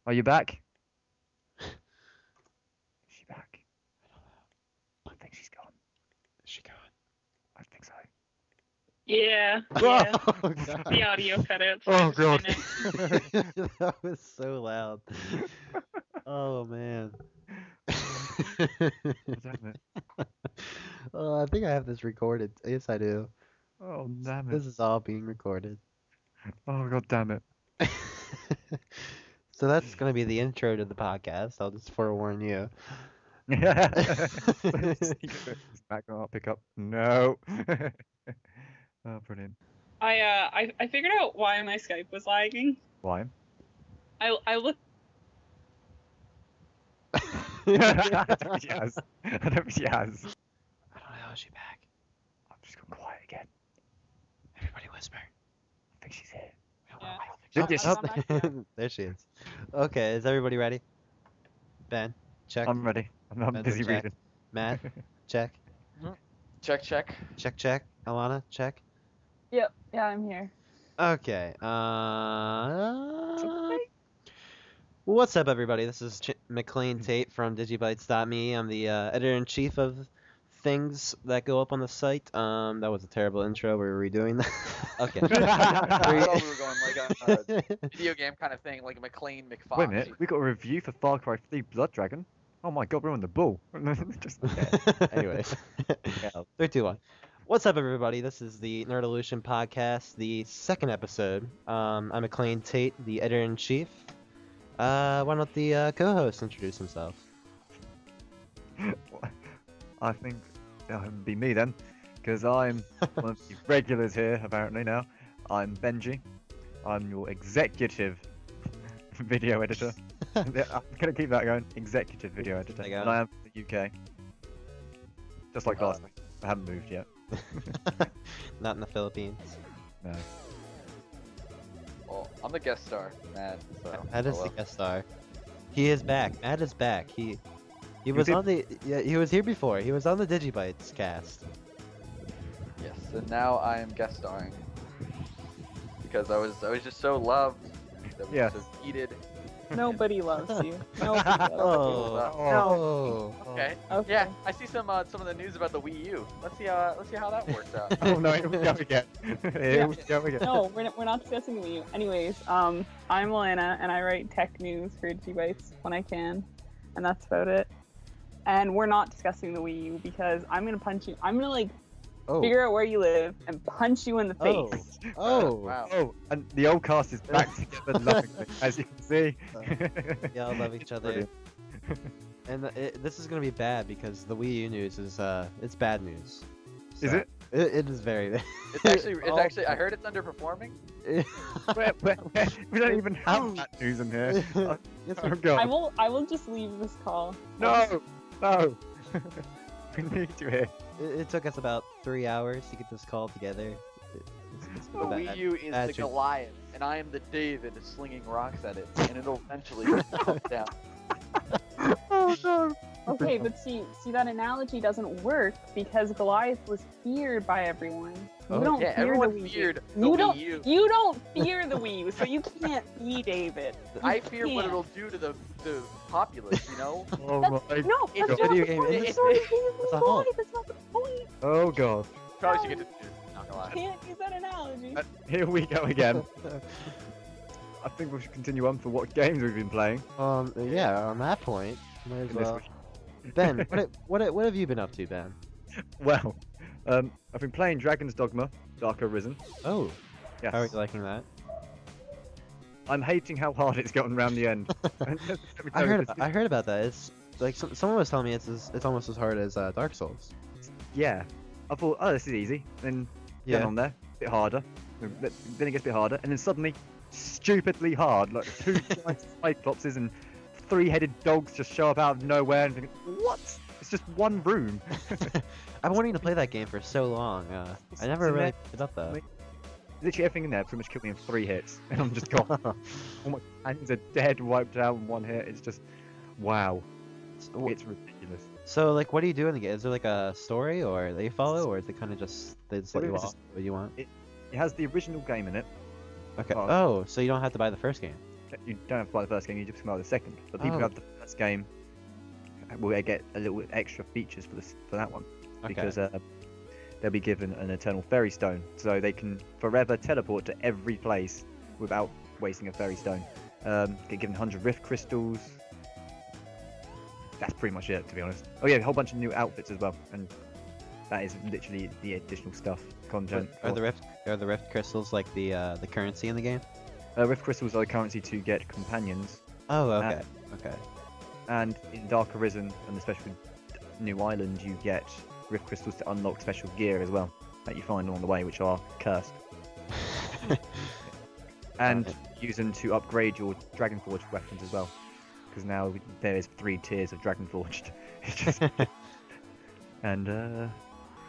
Are you back? Is she back? I think she's gone. Is she gone? I think so. Yeah, Oh, yeah. God. The audio cut out. So Oh, I just God. kinda- That was so loud. Oh man. Damn it. Oh, I think I have this recorded. Yes, I do. Oh, damn it. This is all being recorded. Oh, God damn it. So that's gonna be the intro to the podcast. I'll just forewarn you. Back on, pick up. No. Oh, brilliant. I figured out why my Skype was lagging. Why? I looked. I don't think she has. I don't think she has. I don't know. Is she back? I'm just gone quiet again. Everybody whisper. I think she's here. Yeah. Yes. I've gone back down. There she is. Okay, is everybody ready? Ben, check. I'm ready. I'm Ben's busy check. reading. Matt, check. Check, check. Check. Alana, check. Yep. Yeah, I'm here. Okay. What's up, everybody? This is McLean Tate from DigiBytes.me. I'm the editor-in-chief of things that go up on the site. That was a terrible intro. We're redoing that. Okay. I thought we were going like a video game kind of thing, like a McLean McFox. Wait a minute. We got a review for Far Cry 3 Blood Dragon. Oh my God, we're on the ball. Just Anyways. yeah. 3, 2, 1. What's up, everybody? This is the Nerdolution podcast, the second episode. I'm McLean Tate, the editor-in-chief. Why don't the co-host introduce himself? I think it'd be me then, because I'm one of the regulars here apparently now. I'm Benji. I'm your executive video editor. Yeah, I'm gonna keep that going. Executive video editor. There you go. And I am from the UK. Just like last week. I haven't moved yet. Not in the Philippines. No. Well, I'm the guest star, Matt. So Matt is the hello. guest star. He is back. Matt is back. He was was here- on the he was here before. He was on the DigiBytes cast. Yes, and now I am guest starring because I was just so loved that we Yes. so needed. Nobody loves you. Nobody loves Oh. Okay. you. Okay. Yeah, I see some of the news about the Wii U. Let's see how that works out. Oh no, here we go again. Here we go again. No, we're not discussing the Wii U. Anyways, I'm Elena, and I write tech news for DigiBytes when I can, and that's about it. And we're not discussing the Wii U because I'm gonna punch you. I'm gonna like Oh. figure out where you live and punch you in the Oh. face. Oh. Wow. Oh, and the old cast is back together lovingly, as you can see. Y'all love each other. Brilliant. And this is gonna be bad because the Wii U news is it's bad news. Is So, it? It is very. It's actually all- I heard it's underperforming. We don't even have that news in here. Yes, Oh we- God. I will just leave this call. No! No! We need you here. It took us about 3 hours to get this call together. It's The bad- Wii U is bad the treat- Goliath, and I am the David slinging rocks at it, and it'll eventually come down. Oh no! Okay, but see that analogy doesn't work because Goliath was feared by everyone. You Oh. don't Yeah, fear everyone the Wii U. feared the You Wii don't. U. You don't fear the Wii U, so you can't be David. You I fear what can't. it'll do to the populace, you know? Oh That's, my no, It's that's a not video the game point. industry. It's not a game It's a of whole- life. That's not the point. Oh God. Probably should get to not gonna lie. Can't use that analogy. Here we go again. I think we should continue on for what games we've been playing. Yeah, on that point, might as this well. week. Ben, what have you been up to, Ben? Well, I've been playing Dragon's Dogma, Dark Arisen. Oh, Yes. how are you liking that? I'm hating how hard it's gotten around the end. Let me I tell you, I heard about that. It's like someone was telling me it's almost as hard as Dark Souls. Yeah. I thought, oh, this is easy. Then get on there, a bit harder. Then it gets a bit harder, and then suddenly, stupidly hard. Like 2 giant cyclopses and 3-headed dogs just show up out of nowhere, and think, what? It's just one room. I've been wanting to play that game for so long. I never really picked it up though. Literally everything in there pretty much killed me in 3 hits, and I'm just gone. All my hands are dead, wiped out in 1 hit. It's just, wow. It's ridiculous. So like, what do you do in the game? Is there like a story or that you follow, or is it kind of just they just let Well, you it's off what you want? It has the original game in it. Okay. oh. Oh, so you don't have to buy the first game. you don't have to buy the first game. You just buy the second. But people who Oh. have the first game will get a little extra features for that one Okay. because they'll be given an eternal fairy stone, so they can forever teleport to every place without wasting a fairy stone. Get given 100 rift crystals. That's pretty much it, to be honest. Oh yeah, a whole bunch of new outfits as well, and that is literally the additional stuff, content. Are the rift crystals like the currency in the game? Rift crystals are the currency to get companions, Oh, okay. Okay. and in Dark Arisen and the special new island, you get rift crystals to unlock special gear as well that you find along the way, which are cursed. And use them to upgrade your Dragonforged weapons as well, because now there is 3 tiers of Dragonforged. It's just- and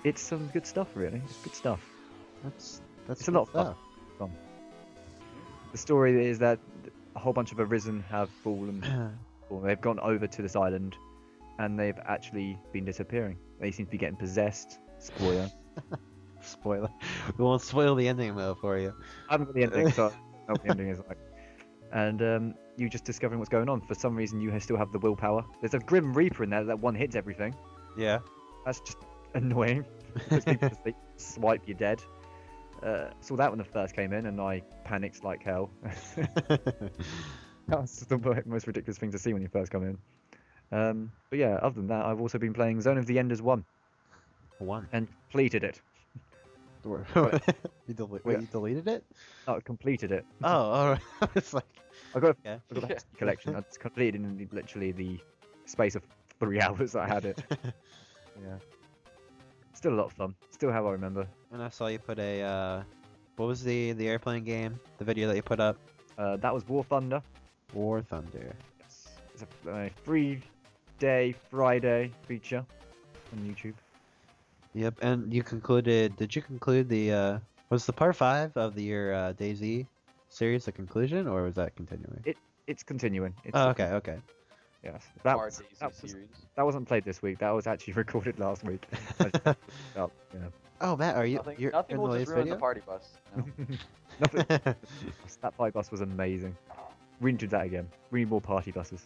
it's some good stuff, really. It's good stuff. That's It's a lot of good fun. stuff. The story is that a whole bunch of Arisen have fallen. Or they've gone over to this island, and they've actually been disappearing. They seem to be getting possessed. Spoiler. Spoiler. We won't spoil the ending though for you. I haven't got the ending, so I don't know what the ending is like. And you just discovering what's going on. For some reason, you still have the willpower. There's a Grim Reaper in there that one hits everything. Yeah. That's just annoying. Because people just swipe you dead. Saw that when the first came in, and I panicked like hell. That was the most ridiculous thing to see when you first come in. But yeah, other than that, I've also been playing Zone of the Enders 1 One. and completed it. You deleted it? Oh, I completed it. Oh, alright. It's like, I got okay. the Husky collection. I just completed in literally the space of 3 hours that I had it. Yeah. Still a lot of fun. Still how I remember. And I saw you put a, what was the airplane game? The video that you put up? That was War Thunder. War Thunder. It's a 3-day Friday feature on YouTube. Yep, and you concluded, did you conclude the, was the part 5 of your DayZ series the conclusion, or was that continuing? It's continuing. It's Oh, okay, okay. Yes. Our DayZ series. That wasn't played this week. That was actually recorded last week. Yeah. Oh, Matt, are you, Nothing, you're nothing in will the just latest ruin video? the party bus. No? Nothing. That fight bus was amazing. We need to do that again. We need more party buses.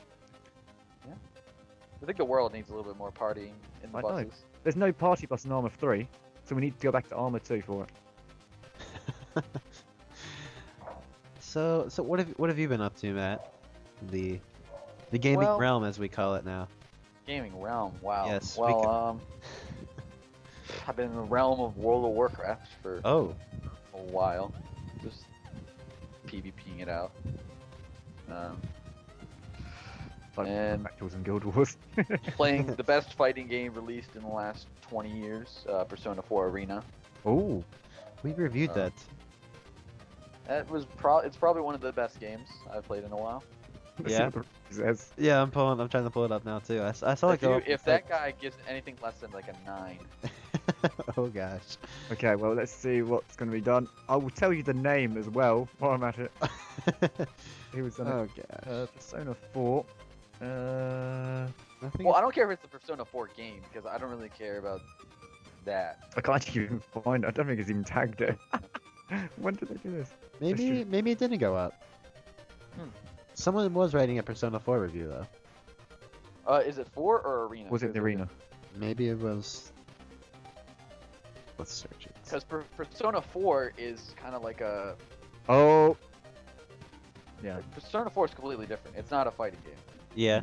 I think the world needs a little bit more partying in the I know. buses. There's no party bus in Armor 3, so we need to go back to Armor 2 for it. So what have you been up to, Matt? The gaming Well- realm, as we call it now. Gaming realm, wow. Yes, we Well, I've been in the realm of World of Warcraft for Oh, a while, just PvPing it out. Like And- Battles and Guild Wars. Playing the best fighting game released in the last 20 years, Persona 4 Arena. Oh, we reviewed that. It's probably one of the best games I've played in a while. Yeah. Says. Yeah, I'm trying to pull it up now too. I saw it go up. If that guy gives anything less than like a 9, Oh gosh. Okay, well, let's see what's going to be done. I will tell you the name as well while I'm at it. He was on Oh gosh. Persona 4. I think well, I don't care if it's the Persona 4 game because I don't really care about that. I can't even find it. I don't think it's even tagged it. When did they do this? maybe it didn't go up. Hmm. Someone was writing a Persona 4 review though. Is it 4 or Arena? Was it the Arena? Maybe it was. Let's search it. Because Persona 4 is kind of like a... Oh. Yeah. Persona 4 is completely different. It's not a fighting game. Yeah.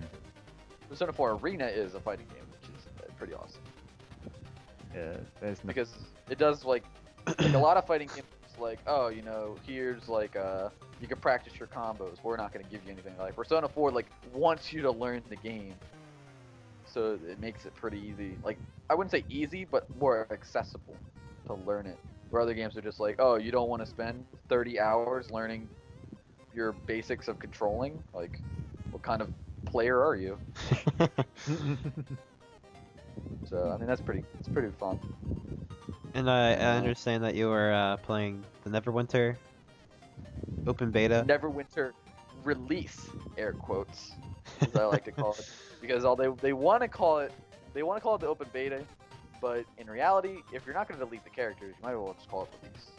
Persona 4 Arena is a fighting game, which is pretty awesome. Yeah. There's no. Because it does like a lot of fighting games like, oh, you know, here's like you can practice your combos. We're not going to give you anything. Like Persona 4 like wants you to learn the game. So it makes it pretty easy. Like I wouldn't say easy, but more accessible to learn it. Where other games are just like, oh, you don't want to spend 30 hours learning your basics of controlling? Like what kind of player are you? So I mean it's pretty fun. And I understand that you were playing the Neverwinter open beta. Neverwinter release, air quotes, as I like to call it, because they want to call it the open beta, but in reality, if you're not going to delete the characters, you might as well just call it release.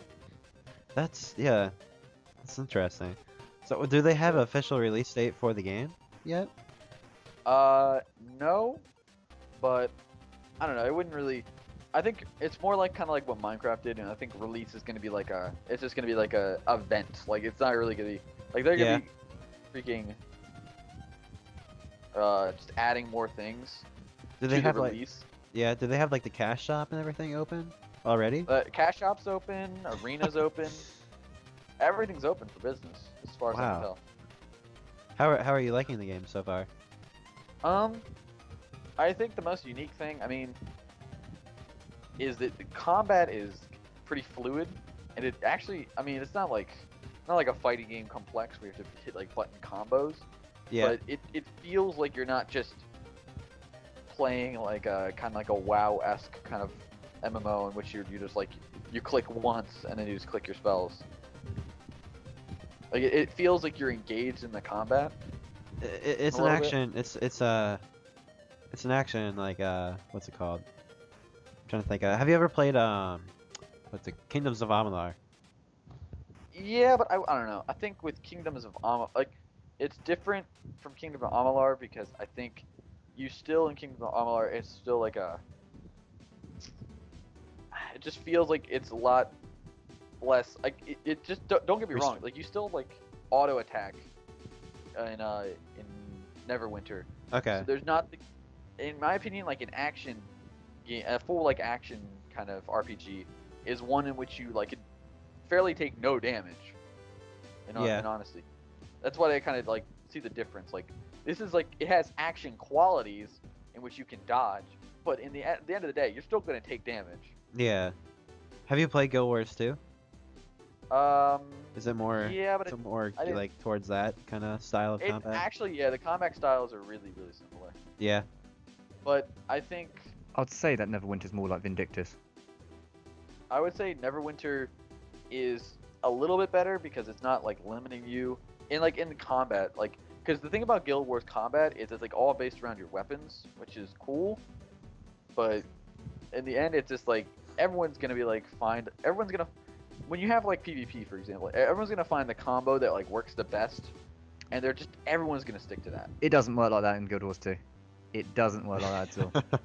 That's interesting. So do they have an official release date for the game yet? No, but I don't know. It wouldn't really. I think it's more like kind of like what Minecraft did, and I think release is gonna be like a. It's just gonna be like a event. Like it's not really gonna be like they're gonna be freaking. Just adding more things. Do they have release. like? Yeah. Do they have like the cash shop and everything open already? Cash shop's open. Arena's open. Everything's open for business, as far as I can tell. How are you liking the game so far? I think the most unique thing, I mean, is that the combat is pretty fluid, and it actually, I mean, it's not like a fighting game complex where you have to hit like button combos. Yeah. But it feels like you're not just playing like a kind of like a WoW-esque kind of MMO in which you just like you click once and then you just click your spells. Like it feels like you're engaged in the combat. It's an action. It's an action like what's it called? I'm trying to think. Have you ever played what's it? Kingdoms of Amalur? Yeah, but I don't know. I think with Kingdoms of Amalur, like it's different from Kingdom of Amalur because I think you still in Kingdom of Amalur it's still like a. It just feels like it's a lot less like it just don't get me wrong, like you still like auto attack in Neverwinter. Okay. So there's not in my opinion like an action game, a full like action kind of RPG is one in which you like fairly take no damage in honesty. That's why I kind of like see the difference. Like this is like it has action qualities in which you can dodge, but at the end of the day you're still going to take damage. Yeah. Have you played Guild Wars 2? Is it more? Yeah, but it's more like towards that kind of style of combat. Actually, yeah, the combat styles are really similar. Yeah. But I think I'd say that Neverwinter's more like Vindictus. I would say Neverwinter is a little bit better because it's not like limiting you in the combat, like because the thing about Guild Wars combat is it's like all based around your weapons, which is cool, but in the end it's just like everyone's gonna be like when you have like PvP for example, everyone's gonna find the combo that like works the best, and everyone's gonna stick to that. It doesn't work like that in Guild Wars 2. It doesn't work like that at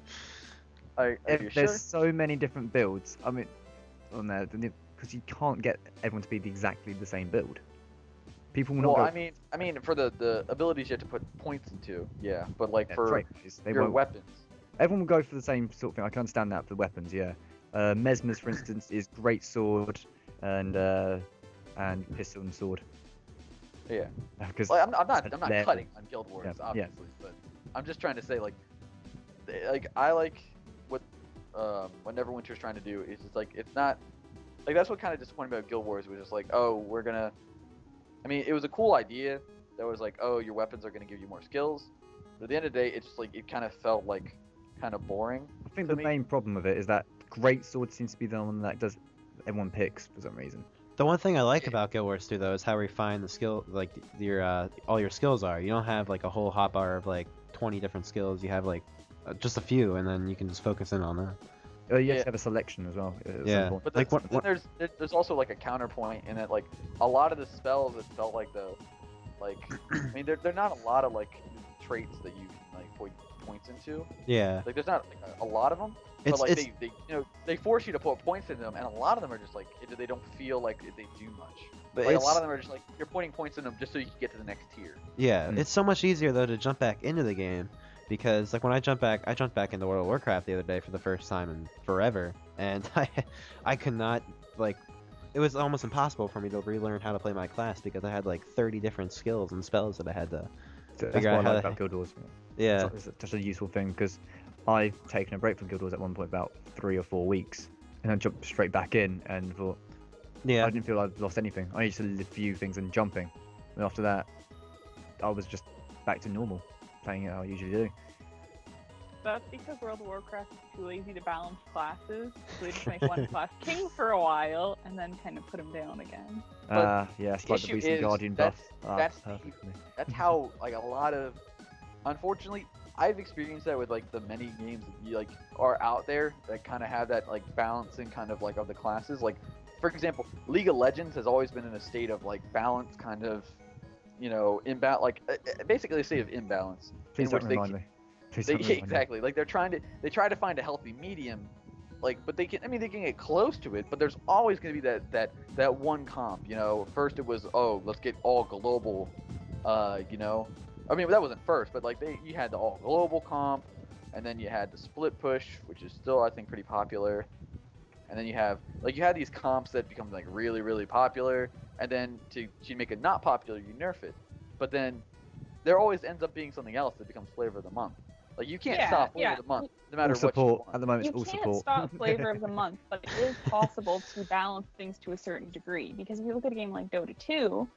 all. There's so many different builds. I mean, on there because you can't get everyone to be exactly the same build. People will not. Well, I mean, for the abilities you have to put points into, yeah, but like for your weapons, everyone will go for the same sort of thing. I can understand that for weapons, yeah. Mesmer's, for instance, is great sword and pistol and sword. Yeah. Because I'm not cutting on Guild Wars, obviously, but I'm just trying to say like I like what Neverwinter's trying to do is just like it's not like that's what kind of disappointed me about Guild Wars was just like we're gonna. I mean, it was a cool idea. That was like your weapons are gonna give you more skills. But at the end of the day, it's just like it kind of felt like kind of boring. I think the main problem of it is that great sword seems to be the one that everyone picks for some reason. The one thing I like about Guild Wars 2 though is how refined the skill, like your all your skills are. You don't have like a whole hotbar of like 20 different skills. You have like just a few, and then you can just focus in on that. You have to have a selection as well. Yeah. But then there's also like a counterpoint in that like a lot of the spells it felt like I mean they're not a lot of like traits that you can like put points into. Yeah. Like there's not like, a lot of them. But like they force you to put points in them, and a lot of them are just like they don't feel like they do much. But like a lot of them are just like you're putting points in them just so you can get to the next tier. Yeah, it's so much easier though to jump back into the game because like when I jumped back into World of Warcraft the other day for the first time in forever, and I could not like it was almost impossible for me to relearn how to play my class because I had like 30 different skills and spells that I had to figure out how to. About Guild Wars. Yeah, it's such a useful thing because I've taken a break from Guild Wars at one point about 3 or 4 weeks, and I jumped straight back in and thought, I didn't feel I'd lost anything. I used to do a few things and jumping, and after that, I was just back to normal, playing it how I usually do. That's because World of Warcraft is too lazy to balance classes, so they just make one class king for a while and then kind of put him down again. It's like the recent Guardian buff. That's how like a lot of, unfortunately, I've experienced that with like the many games that you like are out there that kind of have that like balancing kind of like of the classes. Like for example, League of Legends has always been in a state of like balance kind of you know, basically a state of imbalance. Please in don't which remind me. Please don't remind me. exactly, like they try to find a healthy medium, like, but they can get close to it, but there's always going to be that one comp, you know. First it was, oh, let's get all global, you know, I mean, that wasn't first, but like you had the all global comp, and then you had the split push, which is still, I think, pretty popular. And then you had these comps that become like really, really popular, and then to make it not popular, you nerf it. But then there always ends up being something else that becomes flavor of the month. Like you can't stop flavor of the month no matter all what support. you want. At the moment, You it's all can't support. stop flavor of the month, but it is possible to balance things to a certain degree. Because if you look at a game like Dota 2,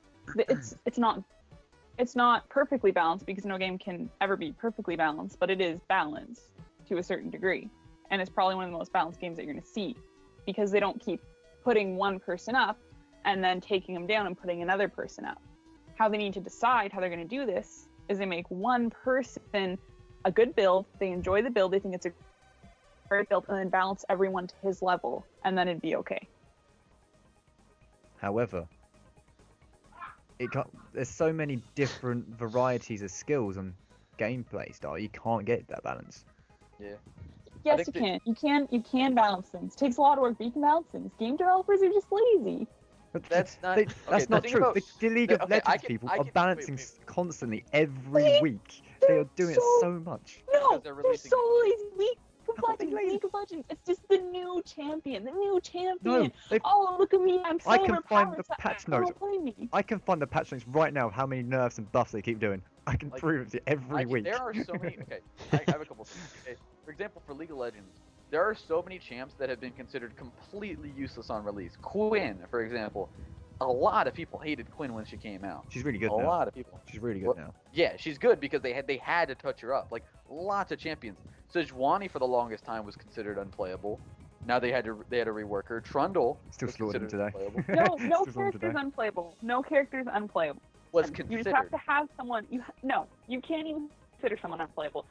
it's not perfectly balanced, because no game can ever be perfectly balanced, but it is balanced to a certain degree. And it's probably one of the most balanced games that you're going to see, because they don't keep putting one person up and then taking them down and putting another person up. How they need to decide how they're going to do this is they make one person a good build, they enjoy the build, they think it's a great build, and then balance everyone to his level, and then it'd be okay. However, there's so many different varieties of skills and gameplay style. You can't get that balance. Yeah. Yes, you can. You can balance things. It takes a lot of work, but you can balance things. Game developers are just lazy. But That's not. that's not true. The League of Legends people are balancing constantly every week. They are doing it so much. No, they're they're releasing so lazy. League League of Legends. It's just the new champion. The new champion. No, Oh, look at me. I'm so I can find overpowered, the so patch everyone notes. will play me. I can find the patch notes right now of how many nerfs and buffs they keep doing. I can Like, prove it to you every week. There are so many. Okay, I have a couple things. Okay, for example, for League of Legends, there are so many champs that have been considered completely useless on release. Quinn, for example. A lot of people hated Quinn when she came out. She's really good A now. lot of people. She's really good Well, now. Yeah, she's good because they had to touch her up. Like lots of champions. Sejuani for the longest time was considered unplayable. Now they had to rework her. Trundle Still was slaughtered him considered today. unplayable. No Still on character's today. unplayable. No character's unplayable. Was You considered. just have to have someone. You can't even consider someone unplayable.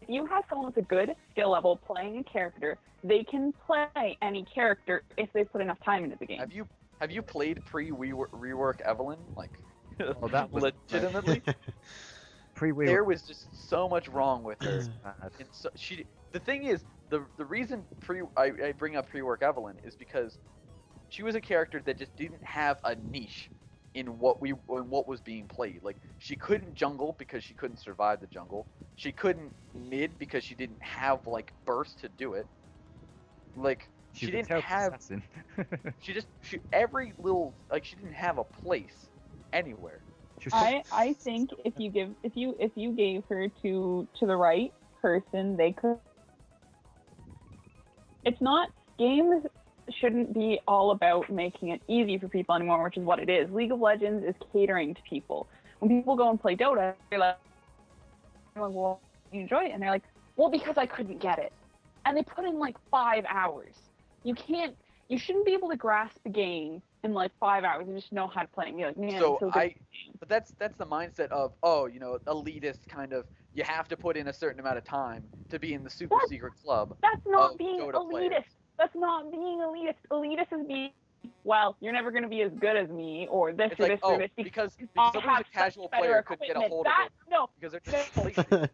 If you have someone with a good skill level playing a character, they can play any character if they put enough time into the game. Have you played rework Evelyn? Like, Oh, that was legitimately. Pre-wheel. There was just so much wrong with her. bad. And so the thing is, the reason I bring up pre-work Evelyn is because she was a character that just didn't have a niche in what was being played. Like she couldn't jungle because she couldn't survive the jungle. She couldn't mid because she didn't have like burst to do it. Like she didn't have. Assassin. She didn't have a place anywhere. She was I think if you gave her to the right person, they could. It's not games shouldn't be all about making it easy for people anymore, which is what it is. League of Legends is catering to people. When people go and play Dota, they're like, well, you enjoy it, and they're like, well, because I couldn't get it, and they put in like 5 hours. You shouldn't be able to grasp the game in like 5 hours and just know how to play it and be like, man, So it's so good. but that's the mindset of, oh, you know, elitist kind of, you have to put in a certain amount of time to be in the super secret club. That's not of being Dota elitist. players. That's not being elitist. Elitist is being, well, you're never going to be as good as me, or this It's or like, this oh, or this. because I someone have who's a casual such better player couldn't get a equipment. hold of That, it no, because they're just lazy. skill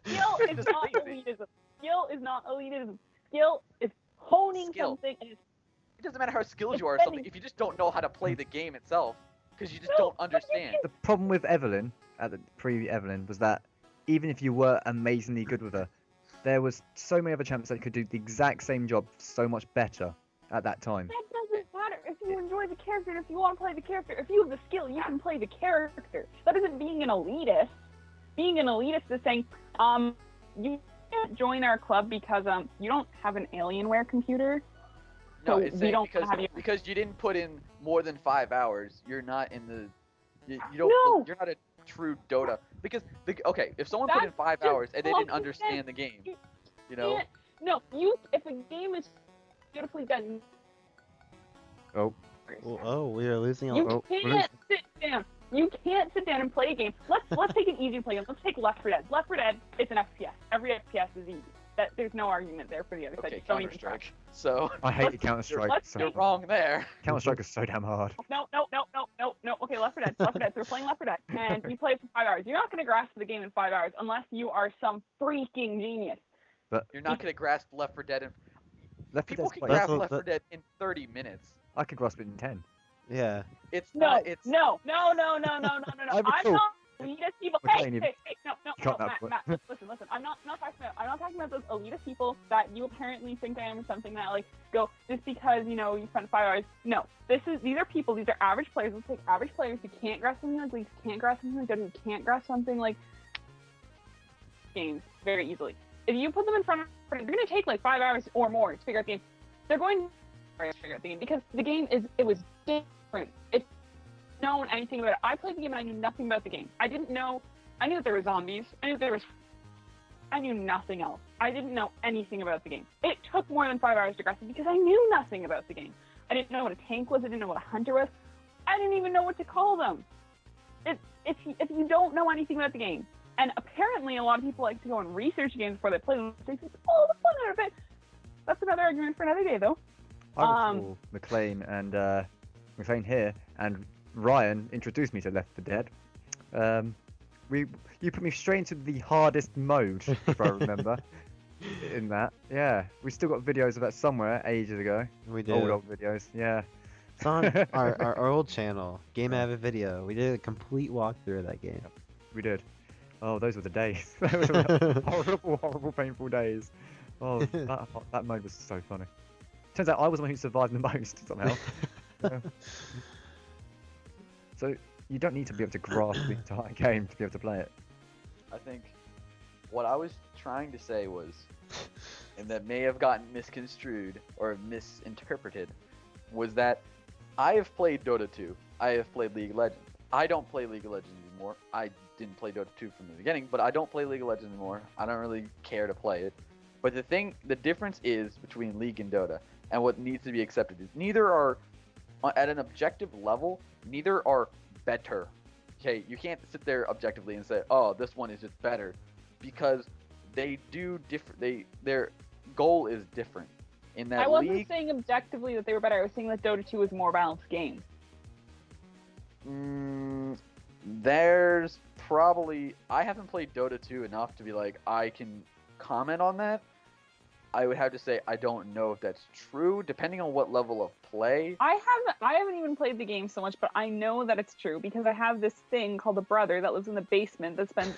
is Just not lazy. elitism. Skill is not elitism. Skill is honing Skill. something. And It doesn't matter how skilled you are or Defending. something if you just don't know how to play the game itself because you just don't understand. The problem with Evelyn, at the pre-Evelyn, was that even if you were amazingly good with her, there was so many other champs that could do the exact same job so much better at that time. that doesn't matter if you enjoy the character and if you want to play the character. If you have the skill, you can play the character. That isn't being an elitist. Being an elitist is saying, you can't join our club because you don't have an Alienware computer. No, So it's we saying don't have you. because you didn't put in more than 5 hours, you're not in the you don't No. you're not a true Dota because okay, if someone put in That's 5 just hours and they didn't common understand sense. the game, You you know, No, if a game is beautifully done, Oh, we are losing you all. can't sit down. You can't sit down and play a game. Let's take an easy play game. Let's take Left 4 Dead. Left 4 Dead, it's an FPS. Every FPS is easy. There's no argument there for the other side. okay, Just don't even Counter try. Strike. So I hated Counter Strike. let's So you're wrong there. Counter Strike is so damn hard. No. no. Okay, Left 4 Dead. Left 4 Dead. So we're playing Left 4 Dead, and you play it for 5 hours. You're not gonna grasp the game in 5 hours unless you are some freaking genius. But You're not gonna grasp Left 4 Dead in. Left 4 People Dead's can quite. grasp what- Left 4 Dead in 30 minutes. I could grasp it in 10. Yeah. It's No, not. It's no. I'm recall- not elitist people. Okay, Hey, no, can't have Matt, listen. I'm not talking about those elitist people that you apparently think I am or something that like go just because you spent 5 hours. No, these are people. These are average players. Let's take average players who can't grasp something like League, can't grasp something like Dota, who can't grasp something like games very easily. If you put them in front of, they're gonna take like 5 hours or more to figure out the game. They're going to figure out the game because the game was different. It's known anything about it. I played the game and I knew nothing about the game. I knew that there were zombies. I knew nothing else. I didn't know anything about the game. It took more than 5 hours to grasp it because I knew nothing about the game. I didn't know what a tank was. I didn't know what a hunter was. I didn't even know what to call them. If you don't know anything about the game, and apparently a lot of people like to go and research games before they play them. They say, oh, the fun out of it. That's another argument for another day, though. I recall McLean here, and Ryan introduced me to Left 4 Dead. You put me straight into the hardest mode, if I remember. In that, yeah, we still got videos of that somewhere ages ago. We do. Old videos, yeah. It's on our old channel, Game Avid Video. We did a complete walkthrough of that game. We did. Oh, those were the days. Those were horrible, painful days. Oh, that mode was so funny. Turns out I was the one who survived the most somehow. Yeah. So you don't need to be able to grasp the entire game to be able to play it. I think what I was trying to say was, and that may have gotten misconstrued or misinterpreted, was that I have played Dota 2. I have played League of Legends. I don't play League of Legends anymore. I didn't play Dota 2 from the beginning, but I don't play League of Legends anymore. I don't really care to play it. But the difference is between League and Dota, and what needs to be accepted is neither are, at an objective level, neither are better. Okay, you can't sit there objectively and say, oh, this one is just better, because they do different. Their goal is different. In that I wasn't League, saying objectively that they were better. I was saying that Dota 2 was a more balanced game. There's probably, I haven't played Dota 2 enough to be like, I can comment on that. I would have to say I don't know if that's true, depending on what level of play. I haven't even played the game so much, but I know that it's true because I have this thing called a brother that lives in the basement that spends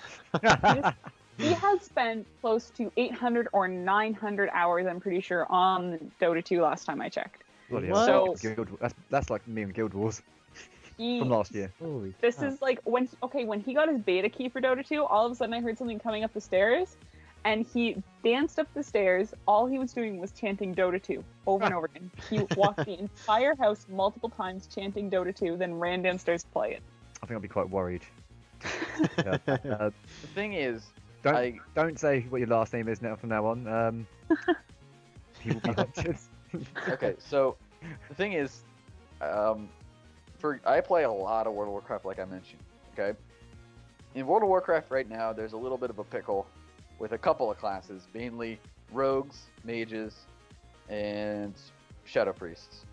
he has spent close to 800 or 900 hours, I'm pretty sure, on Dota 2 last time I checked. Bloody What? hell. So That's like me and Guild Wars he, from last year. Holy this crap. is like when he got his beta key for Dota 2, all of a sudden I heard something coming up the stairs, and he danced up the stairs. All he was doing was chanting Dota 2 over and over again. He walked the entire house multiple times chanting Dota 2, then ran downstairs to play it. I think I'll be quite worried. Yeah. The thing is, Don't say what your last name is now from now on. He will be hunted. okay, so the thing is, I play a lot of World of Warcraft, like I mentioned. Okay, in World of Warcraft right now, there's a little bit of a pickle with a couple of classes, mainly rogues, mages, and shadow priests.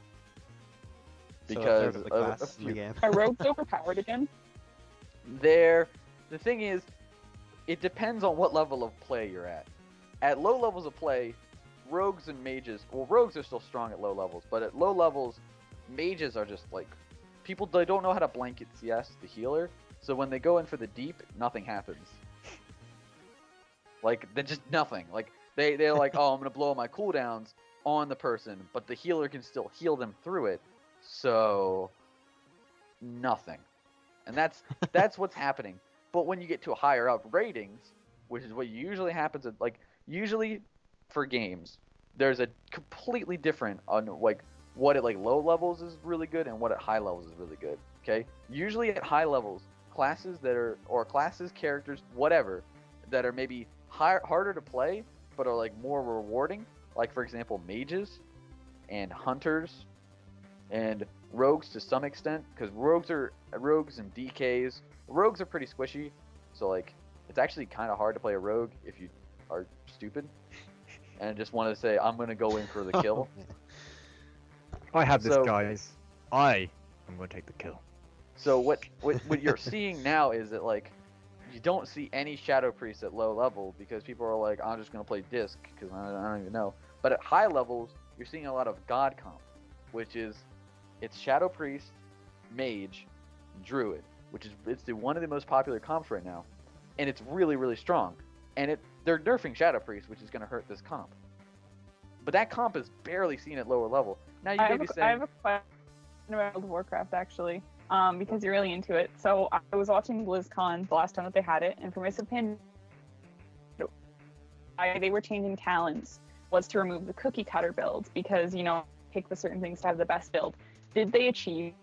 Because so of a few. Are rogues overpowered again? The thing is, it depends on what level of play you're at. At low levels of play, rogues and mages, well, rogues are still strong at low levels, but at low levels, mages are just like, they don't know how to blanket CS the healer, so when they go in for the deep, nothing happens. Like, they're just nothing. Like, they're like, oh, I'm gonna blow my cooldowns on the person, but the healer can still heal them through it, so nothing. And that's what's happening. But when you get to higher up ratings, which is what usually happens at, like, usually for games, there's a completely different on like what at like low levels is really good and what at high levels is really good. Okay? Usually at high levels, characters, whatever, that are maybe harder to play but are like more rewarding, like for example mages and hunters and rogues to some extent, because rogues and DKs. Rogues are pretty squishy, so like it's actually kind of hard to play a rogue if you are stupid and just want to say I'm gonna go in for the kill. I have this, So- guys. I am going to take the kill. So what you're seeing now is that like you don't see any Shadow Priest at low level because people are like, I'm just gonna play Disc because I don't even know. But at high levels, you're seeing a lot of God comp, which is it's Shadow Priest, Mage, Druid, which is one of the most popular comps right now, and it's really really strong. And they're nerfing Shadow Priest, which is gonna hurt this comp. But that comp is barely seen at lower level. Now you may be saying, I have a question about World of Warcraft actually. Because you're really into it. So I was watching BlizzCon the last time that they had it, and for Mists of Pandaria, they were changing talents was to remove the cookie cutter build because pick the certain things to have the best build. Did they achieve,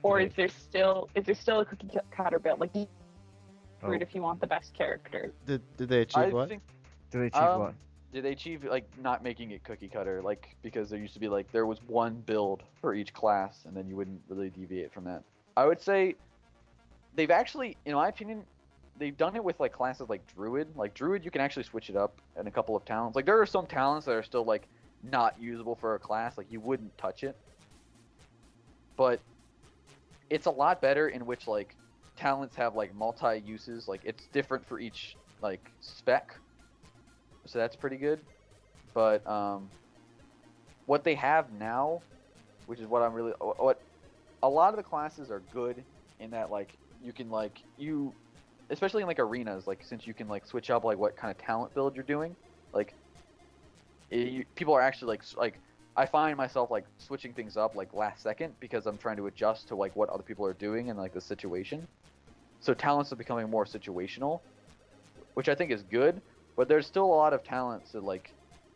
or is there still a cookie cutter build like if you want the best character? Did they achieve what? Did they achieve what? Did they achieve like not making it cookie cutter, like because there used to be like there was one build for each class and then you wouldn't really deviate from that? I would say they've actually, in my opinion, they've done it with like classes like Druid. Like Druid, you can actually switch it up in a couple of talents. Like there are some talents that are still like not usable for a class, like you wouldn't touch it. But it's a lot better in which like talents have like multi uses, like it's different for each like spec. So that's pretty good. But what they have now, which is what I'm really what a lot of the classes are good in that like you can like especially in like arenas, like since you can like switch up like what kind of talent build you're doing, like people are actually like I find myself like switching things up like last second because I'm trying to adjust to like what other people are doing and like the situation. So talents are becoming more situational, which I think is good. But there's still a lot of talents that like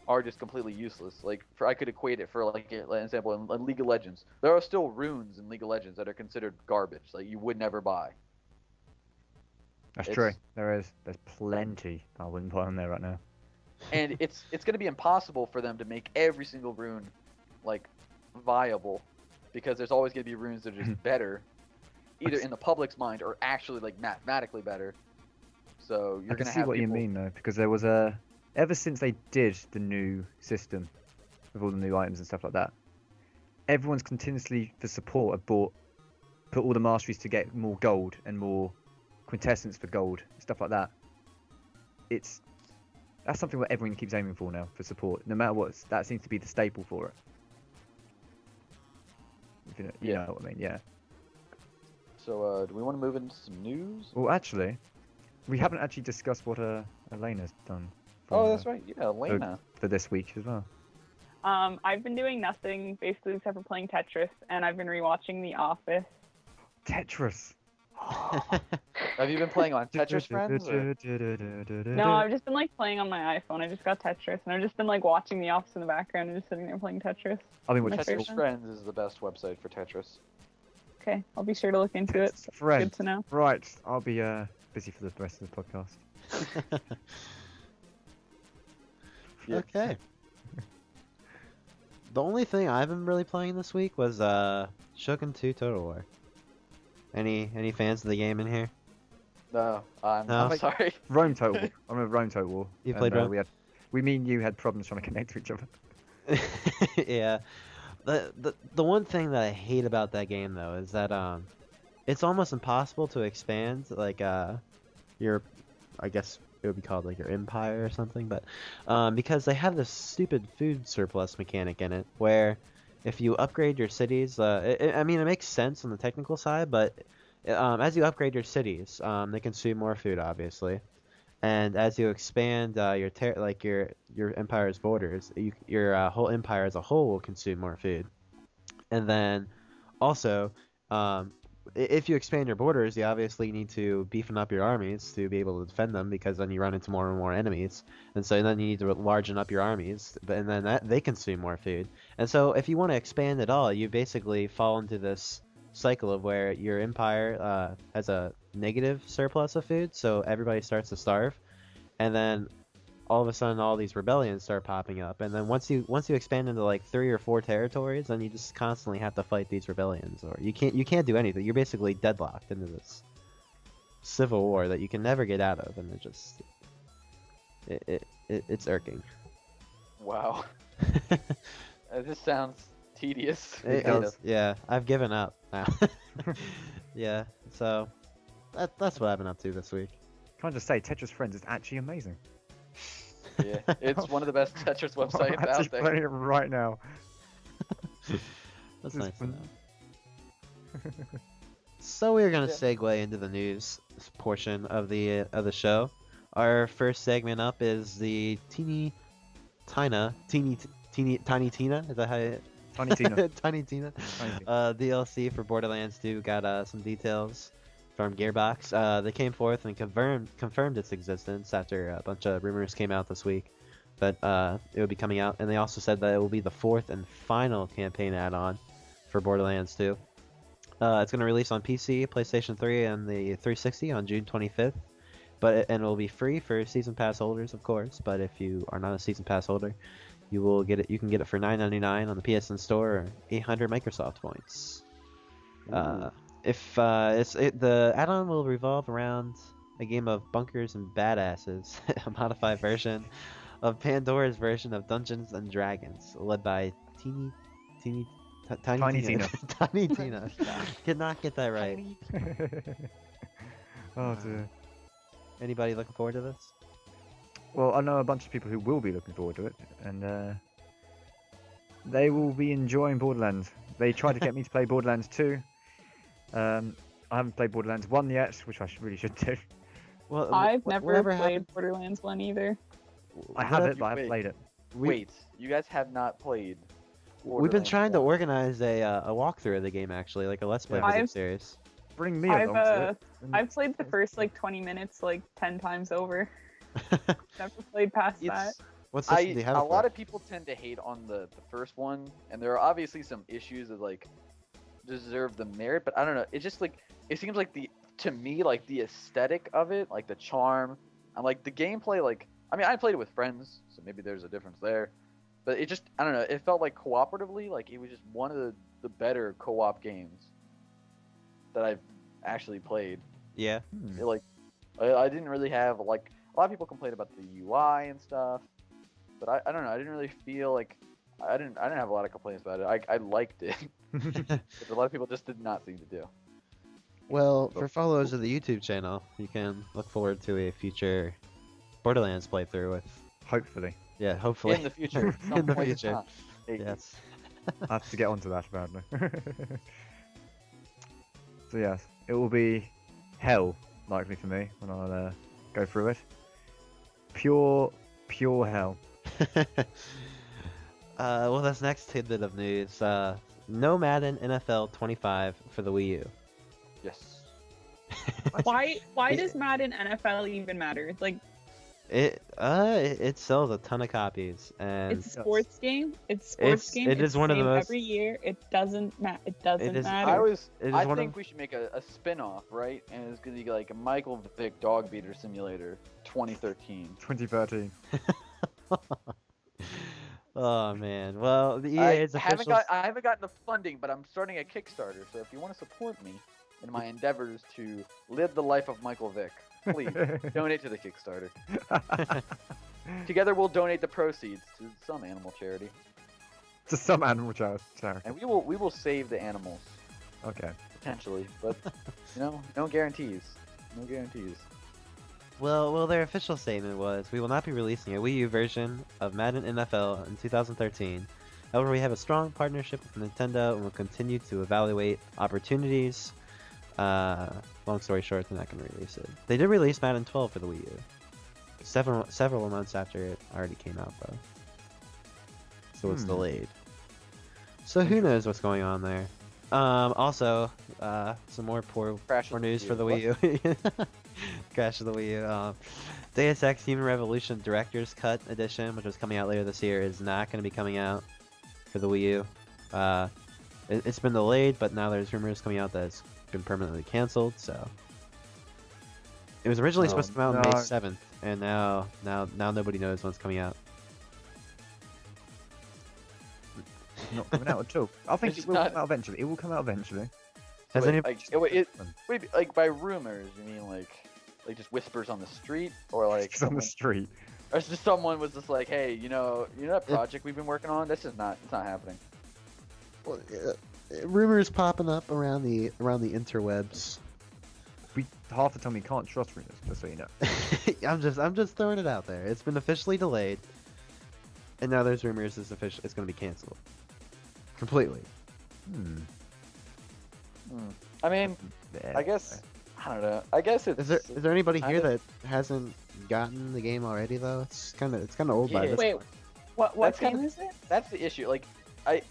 are just completely useless. Like I could equate it for like an example in League of Legends. There are still runes in League of Legends that are considered garbage. Like you would never buy. That's true. There's plenty I wouldn't buy on there right now. And it's going to be impossible for them to make every single rune like viable because there's always going to be runes that are just better, either in the public's mind or actually like mathematically better. So you're I can gonna see have what you people... mean though, because there was ever since they did the new system with all the new items and stuff like that, everyone's continuously for support have put all the masteries to get more gold and more quintessence for gold, stuff like that. That's something that everyone keeps aiming for now for support, no matter what. That seems to be the staple for it. If you know what I mean, yeah. So do we want to move into some news? Well, actually, we haven't actually discussed what Elena's done. That's right. Yeah, Elena. For this week as well. I've been doing nothing basically except for playing Tetris, and I've been rewatching The Office. Tetris. Have you been playing on Tetris Friends? No, I've just been like playing on my iPhone. I just got Tetris, and I've just been like watching The Office in the background and just sitting there playing Tetris. I mean, Tetris Friends is the best website for Tetris. Okay, I'll be sure to look into it. Friends. Good to know. Right, I'll be busy for the rest of the podcast. Okay. The only thing I've been really playing this week was Shogun 2 Total War. Any fans of the game in here? No, I'm No? sorry. Rome Total War. I remember Rome Total War. You played Rome? Me and you had problems trying to connect to each other. Yeah. The one thing that I hate about that game though is that it's almost impossible to expand like your, I guess it would be called like your empire or something, but because they have this stupid food surplus mechanic in it where if you upgrade your cities, I mean it makes sense on the technical side, but as you upgrade your cities, they consume more food obviously, and as you expand your empire's borders, your whole empire as a whole will consume more food. And then also, if you expand your borders, you obviously need to beefing up your armies to be able to defend them, because then you run into more and more enemies, and so then you need to largen up your armies, and then they consume more food. And so if you want to expand at all, you basically fall into this cycle of where your empire has a negative surplus of food, so everybody starts to starve, and then all of a sudden all these rebellions start popping up, and then once you expand into like 3 or 4 territories, then you just constantly have to fight these rebellions, or you can't do anything. You're basically deadlocked into this civil war that you can never get out of, and it's irking. Wow. This sounds tedious. It does. is, yeah, I've given up now. Yeah, so that's what I've been up to this week. Can I just say, Tetris Friends is actually amazing. Yeah, it's one of the best Tetris I'm websites actually out there. playing it right now. That's This is nice to fun. know. So we're gonna Yeah. segue into the news portion of the show. Our first segment up is the Tiny Tina. Is that how you... Tiny Tina. Tiny Tina. Tiny Tina. DLC for Borderlands 2 got some details from Gearbox. They came forth and confirmed its existence after a bunch of rumors came out this week. But it would be coming out, and they also said that it will be the 4th and final campaign add-on for Borderlands 2. It's going to release on PC, PlayStation 3, and the 360 on June 25th. And it will be free for Season Pass holders, of course. But if you are not a Season Pass holder, you will get it. You can get it for $9.99 on the PSN Store, or 800 Microsoft points. The add-on will revolve around a game of bunkers and badasses, a modified version of Pandora's version of Dungeons and Dragons, led by Tiny Tiny Tina. Tina. Tiny Tina. Did not get that right. Oh dear. Anybody looking forward to this? Well, I know a bunch of people who will be looking forward to it, and they will be enjoying Borderlands. They tried to get me to play Borderlands 2. I haven't played Borderlands 1 yet, which I really should do. Well, I've never whatever played happened- Borderlands 1 either. I have Whatever- it, but I haven't wait. played it. Wait, you guys have not played. We've been Borderlands trying to 1. organize a walkthrough of the game, actually, like a Let's Play Yeah. video I've- series. Bring me I've along to it. and- I've played the first like 20 minutes like 10 times over. Never played past that. It's, What system do you have a it for? lot of people tend to hate on the first one, and there are obviously some issues that like deserve the merit, but I don't know. It just like it seems like to me like the aesthetic of it, like the charm, and like the gameplay. Like I mean, I played it with friends, so maybe there's a difference there. But it just I don't know. It felt like cooperatively, like it was just one of the better co-op games that I've actually played. Yeah. Hmm. It, like I didn't really have like a lot of people complain about the UI and stuff, but I don't know. I didn't really feel like I didn't have a lot of complaints about it. I liked it, but a lot of people just did not seem to do. Well, for followers of the YouTube channel, you can look forward to a future Borderlands playthrough with, Hopefully. yeah, hopefully. In the future, some In the point future. time. Hey, Yes. I have to get onto that apparently. So yes, it will be hell likely for me when I go through it. Pure hell. Well, this next tidbit of news, no Madden NFL 25 for the Wii U. Yes. Why Yeah. does Madden NFL even matter? Like It sells a ton of copies, and it's a sports game. It's a sports game. It It's is one of the same most- every year. It doesn't It doesn't is- matter. I one of- think we should make a spin-off, right? And it's gonna be like a Michael Vick Dog Beater Simulator 2013. 2013. Oh man, well the EA is I haven't official. I haven't gotten the funding, but I'm starting a Kickstarter. So if you want to support me in my endeavors to live the life of Michael Vick, please donate to the Kickstarter. Together we'll donate the proceeds to some animal charity, To some animal charity. and we will save the animals Okay. potentially, but no guarantees. No guarantees. Well, their official statement was, we will not be releasing a Wii U version of Madden NFL in 2013. However, we have a strong partnership with Nintendo and will continue to evaluate opportunities. Long story short, they're not going to release it. They did release Madden 12 for the Wii U. Several months after it already came out, though. So it's delayed. So who knows what's going on there. Also, some more poor news for the Wii U. Crash of the Wii U. Deus Ex Human Revolution Director's Cut Edition, which was coming out later this year, is not going to be coming out for the Wii U. It's been delayed, but now there's rumors coming out that it's been permanently canceled. So it was originally supposed to come out on May 7th, and now nobody knows when it's coming out. Not coming out at all. I think It's it will not- come out eventually. It will come out eventually. Has Wait, any? wait, like by rumors, you mean like just whispers on the street, or like It's on the street. or it's just someone was just like, hey, you know that project we've been working on, it's not happening. Well, rumors popping up around the interwebs. Half the time you can't trust rumors, just so you know. I'm just throwing it out there. It's been officially delayed, and now there's rumors it's going to be canceled completely. I mean, Yeah. I guess I don't know. I guess it's. Is there anybody here kinda- that hasn't gotten the game already though? It's kind of old by Yeah. this. Wait, what That's game kinda- is it? That's the issue. Like, I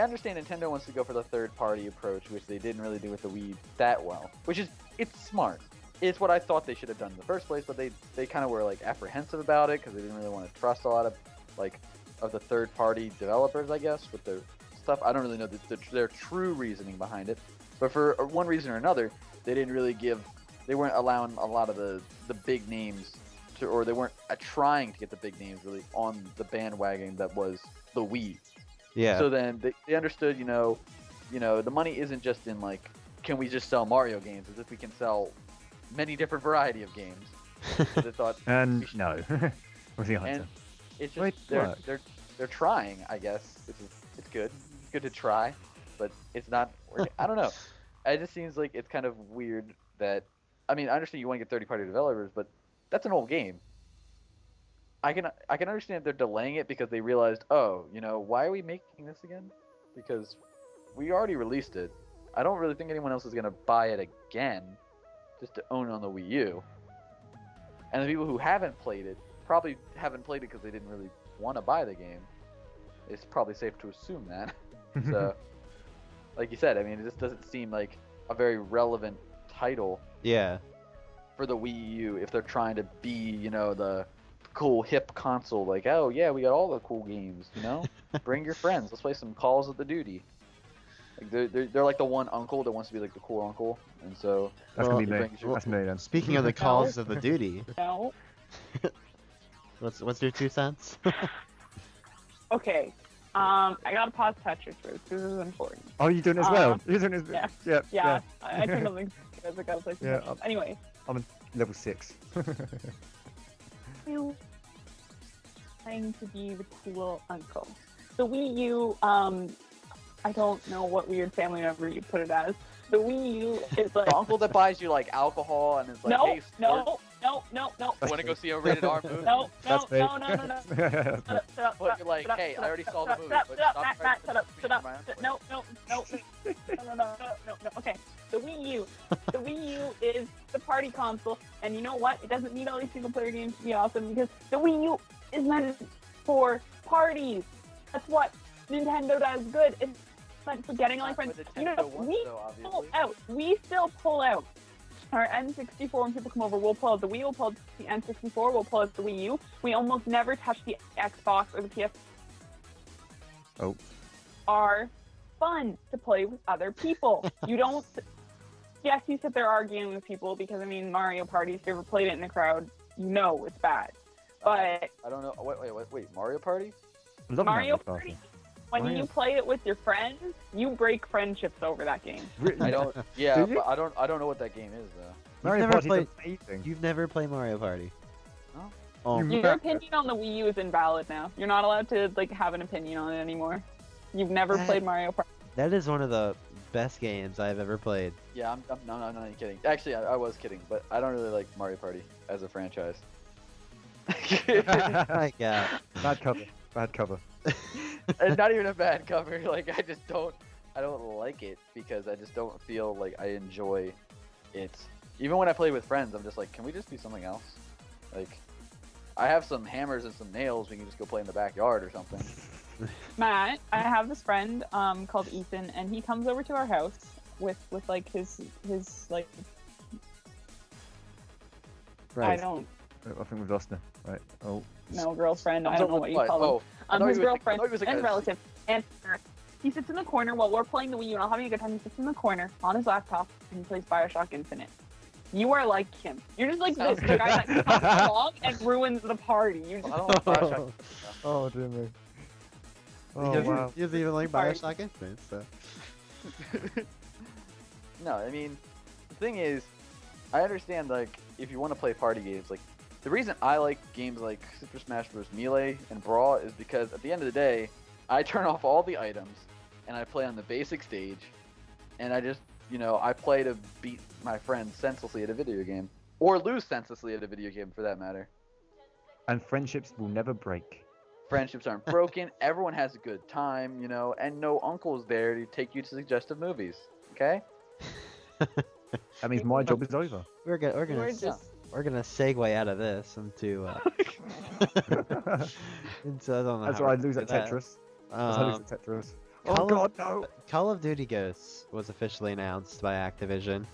understand Nintendo wants to go for the third-party approach, which they didn't really do with the Wii that well. It's smart. It's what I thought they should have done in the first place, but they kind of were like apprehensive about it because they didn't really want to trust a lot of the third-party developers, I guess, with their stuff. I don't really know their true reasoning behind it, but for one reason or another, they weren't allowing a lot of the big names to, or they weren't trying to get the big names really on the bandwagon that was the Wii. Yeah. So then they understood, the money isn't just in like, can we just sell Mario games? It's if we can sell many different variety of games. So they thought, And no. What's the answer? and it's just Wait, what? they're trying, I guess. It's good. It's good to try, but it's not working. I don't know. It just seems like it's kind of weird that. I mean, I understand you want to get third-party developers, but that's an old game. I can understand if they're delaying it because they realized, oh, why are we making this again? Because we already released it. I don't really think anyone else is gonna buy it again, just to own it on the Wii U. And the people who haven't played it probably haven't played it because they didn't really want to buy the game. It's probably safe to assume that. So, like you said, I mean, it just doesn't seem like a very relevant title Yeah. for the Wii U if they're trying to be, the cool hip console. Like, oh yeah, we got all the cool games. Bring your friends. Let's play some Calls of the Duty. Like they're like the one uncle that wants to be like the cool uncle, and so That's Well, gonna be me. well, That's me then. Speaking of the calls of the duty, No. what's your 2 cents? Okay. I gotta pause Tetris first. This is important. Oh, you doing it as well? You're doing it as yeah. Yeah. Yeah. I turned on the because I gotta play some Yeah, Tetris. Anyway. Level 6. You trying to be the cool uncle. The Wii U, I don't know what weird family member you put it as. The Wii U is like the uncle that buys you like alcohol and is like, no, hey, no. want to go see a rated R movie? No. That's me. No. That's me. Shut up, But you're like, hey, I already saw the movie. But stop trying to Shut up. push me in my own way. No. Okay. The Wii U is the party console, and you know what? It doesn't need all these single-player games to be awesome because the Wii U is meant for parties. That's what Nintendo does good. It's meant for getting all your friends. That's what Nintendo wants, We though, pull obviously. out. We still pull out our N64 when people come over. We'll pull out the Wii. We'll pull out the N64. We'll pull out the Wii U. We almost never touch the Xbox or the PS. Oh. Are fun to play with other people. You don't. Yes, you sit there arguing with people because I mean Mario Party. If you ever played it in a crowd, you know it's bad. But I don't know. Wait. Mario Party? I love Mario Party. Party, when Mario- you play it with your friends, you break friendships over that game. I don't. Yeah, Do you? but I don't know what that game is though. Mario never Party played- does amazing. You've never played Mario Party? No. Oh, You- Your opinion on the Wii U is invalid now. You're not allowed to have an opinion on it anymore. You've never played Mario Party. that is one of the best games I've ever played. Yeah, I'm not even kidding. Actually, I was kidding, but I don't really like Mario Party as a franchise. My God. Bad cover. Bad cover. It's not even a bad cover. Like I don't like it because I just don't feel like I enjoy it. Even when I play with friends, I'm just like, can we just do something else? Like, I have some hammers and some nails. We can just go play in the backyard or something. Matt, I have this friend called Ethan, and he comes over to our house with like his like Right. I don't I think we've lost her. Right. Oh. know girlfriend. I Comes don't know over what you with call them. Oh, I thought His he was- I girlfriend thought he was like and a- relative, and he sits in the corner while we're playing the Wii U and I'm having a good time. He sits in the corner on his laptop and he plays Bioshock Infinite. You are like him. You're just like this, the guy that comes along and ruins the party. You I just, don't like Bioshock. Oh dear me. Oh he doesn't, wow. he doesn't even like Sorry. Bioshock Infinite, so. No, I mean, the thing is, I understand, like, if you want to play party games, like, the reason I like games like Super Smash Bros. Melee and Brawl is because at the end of the day, I turn off all the items, and I play on the basic stage, and I just, I play to beat my friends senselessly at a video game, or lose senselessly at a video game for that matter. And friendships will never break. Friendships aren't broken. Everyone has a good time, and no uncle's there to take you to suggestive movies. Okay? That means my job is over. We're gonna segue out of this into I don't know That's how why I we're lose gonna at do Tetris. That's why I lose at Tetris. Oh Call god, no! Call of Duty Ghosts was officially announced by Activision.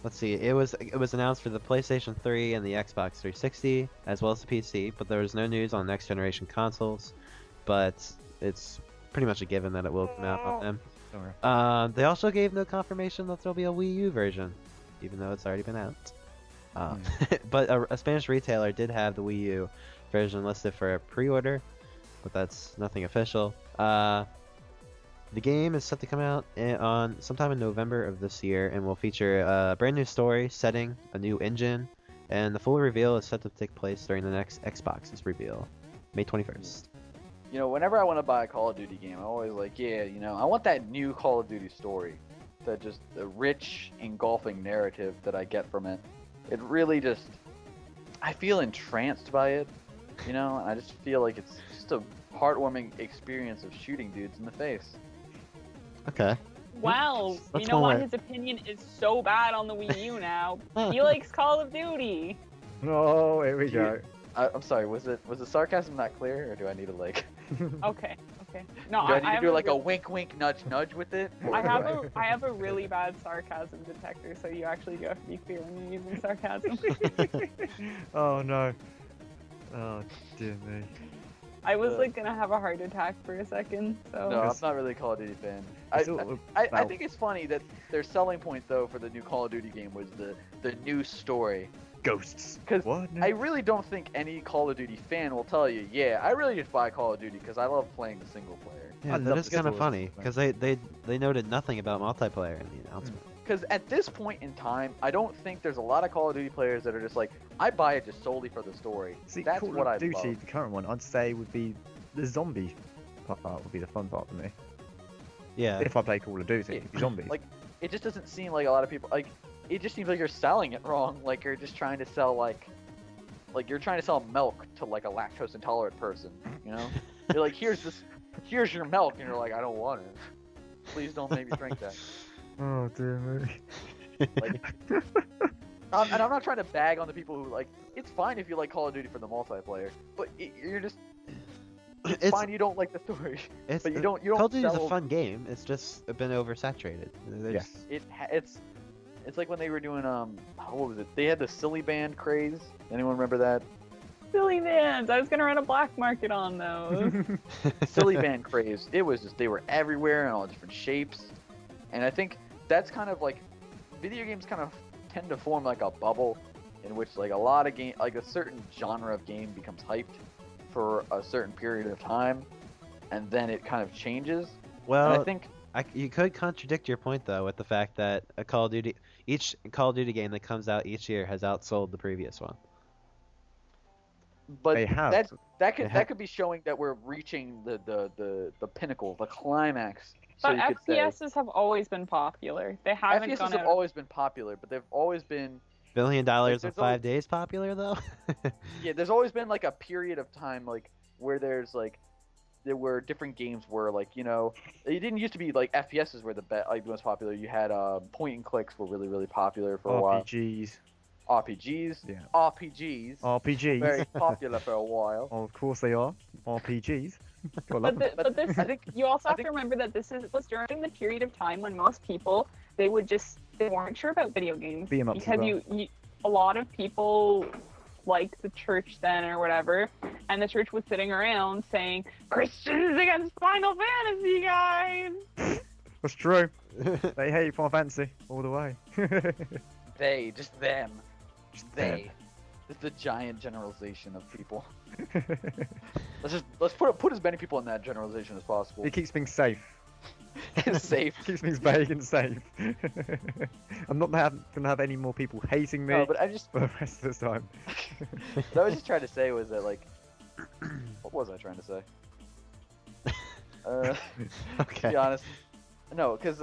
Let's see, it was announced for the PlayStation 3 and the Xbox 360, as well as the PC, but there was no news on next generation consoles. But it's pretty much a given that it will come out on them. Sorry. They also gave no confirmation that there'll be a Wii U version, even though it's already been out. But a Spanish retailer did have the Wii U version listed for a pre-order, but that's nothing official. The game is set to come out on sometime in November of this year, and will feature a brand new story, setting, a new engine, and the full reveal is set to take place during the next Xbox's reveal, May 21st. Whenever I want to buy a Call of Duty game, I'm always like, yeah, I want that new Call of Duty story. That just the rich, engulfing narrative that I get from it. It really just, I feel entranced by it, and I just feel like it's just a heartwarming experience of shooting dudes in the face. Okay. Wow, That's you know why one way. his opinion is so bad on the Wii U now? He likes Call of Duty. Oh, here we go. I'm sorry, was the sarcasm not clear, or do I need to Okay. No, do I I need to have do a like a real- wink wink nudge nudge with it? Or I do have a really bad sarcasm detector, so you actually do have to be clear when you're using sarcasm. Oh no. Oh dear me. I was like gonna have a heart attack for a second, so. No, I'm not really a Call of Duty fan. I think it's funny that their selling point though for the new Call of Duty game was the new story. Ghosts. Because What? I really don't think any Call of Duty fan will tell you, yeah, I really just buy Call of Duty because I love playing the single player. Yeah, I'd that love is to kind of see funny, it. because they noted nothing about multiplayer in the announcement. Because at this point in time, I don't think there's a lot of Call of Duty players that are just like, I buy it just solely for the story. See, That's Call what I of Duty, love. the current one, I'd say would be the zombie part would be the fun part for me. Yeah. If I play Call of Duty, it'd be zombies. Like, it just doesn't seem like a lot of people, like, it just seems like you're selling it wrong. Like, you're just trying to sell, like you're trying to sell milk to, like, a lactose intolerant person, You're like, here's your milk, and you're like, I don't want it. Please don't make me drink that. Oh dear me. Like, and I'm not trying to bag on the people who, like, it's fine if you like Call of Duty for the multiplayer, but you're just, it's fine you don't like the story. It's, But you don't Call of Duty is a sell- fun game. It's just been oversaturated. There's- It's like when they were doing what was it? They had the silly band craze. Anyone remember that? Silly bands. I was gonna run a black market on those. Silly band craze. It was just, they were everywhere in all different shapes, and I think that's kind of like, video games kind of tend to form like a bubble in which like a lot of game, like a certain genre of game becomes hyped for a certain period of time, and then it kind of changes. Well, And I think you could contradict your point though with the fact that each Call of Duty game that comes out each year has outsold the previous one. But They have. that could be showing that we're reaching the pinnacle, the climax. So But you could say FPSs have always been popular. They haven't FPSs gone have out. always been popular, but they've always been $1 billion in there's 5 days popular though? yeah. There's always been like a period of time like where there were different games where like it didn't used to be like FPSs were the most popular. You had point and clicks were really popular for a while. RPGs. RPGs. Yeah. RPGs. RPGs. Very popular for a while. Oh, of course they are. RPGs. I love them. But this, I think you also I have think- to remember that this was during the period of time when most people they weren't sure about video games Beat 'em ups as because well. a lot of people liked the church then or whatever, and the church was sitting around saying Christians against Final Fantasy, guys. That's true. They hate Final Fantasy all the way. they, just them. Just They. It's the giant generalization of people. Let's put as many people in that generalization as possible. It keeps things safe. It's safe. It keeps things vague and safe. I'm not gonna have any more people hating me No, but I just for the rest of the time. what I was just trying to say was that like, what was I trying to say? To Okay. be honest, no, because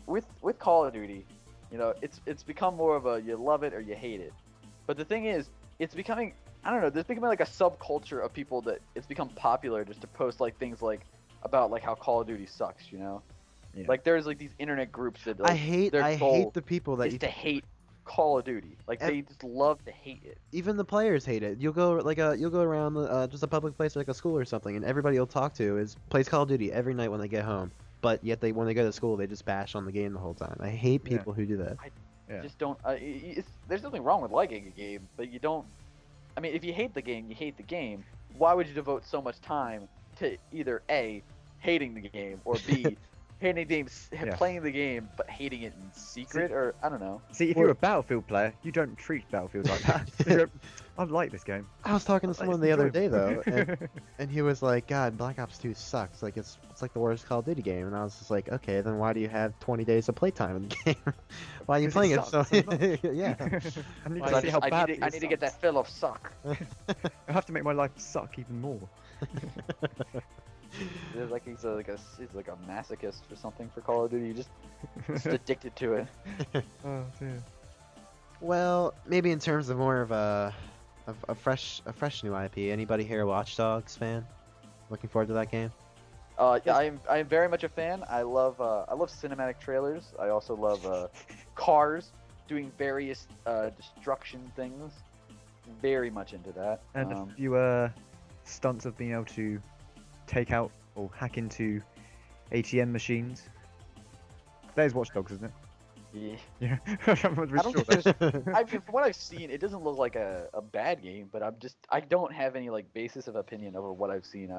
with Call of Duty, you know, it's become more of a you love it or you hate it. But the thing is, it's becoming, I don't know, there's becoming like a subculture of people that it's become popular just to post like things like about like how Call of Duty sucks, you know? Yeah. Like there's like these internet groups that like, I hate their goal the people that is you to hate Call of Duty. Like they just love to hate it. even the players hate it. You'll go around just a public place like a school or something, and everybody you'll talk to plays Call of Duty every night when they get home. But yet when they go to school, they just bash on the game the whole time. I hate people who do that. Yeah. Just don't. There's nothing wrong with liking a game, but you don't. I mean, if you hate the game, you hate the game. Why would you devote so much time to either A, hating the game, or B, hating the game, playing the game, but hating it in secret, or I don't know. See, if you're a Battlefield player, you don't treat Battlefield like that. I like this game. I was talking to someone the other day though, and he was like, "God, Black Ops 2 sucks. Like it's like the worst Call of Duty game." And I was just like, "Okay, then why do you have 20 days of playtime in the game? Why are you playing it so?" Yeah. I need I to see how bad need to get that fill of suck. I have to make my life suck even more. It's like he's like a masochist or something for Call of Duty. Just addicted to it. Oh dear. Well, maybe in terms of more of a fresh new IP. Anybody here a Watch Dogs fan? Looking forward to that game. Yeah, I am very much a fan. I love cinematic trailers. I also love cars doing various destruction things. Very much into that. And a few stunts of being able to take out or hack into ATM machines. There's Watch Dogs, isn't it? Yeah. Yeah. I'm not really sure. I mean, from what I've seen, it doesn't look like a bad game, but I don't have any like basis of opinion over what I've seen.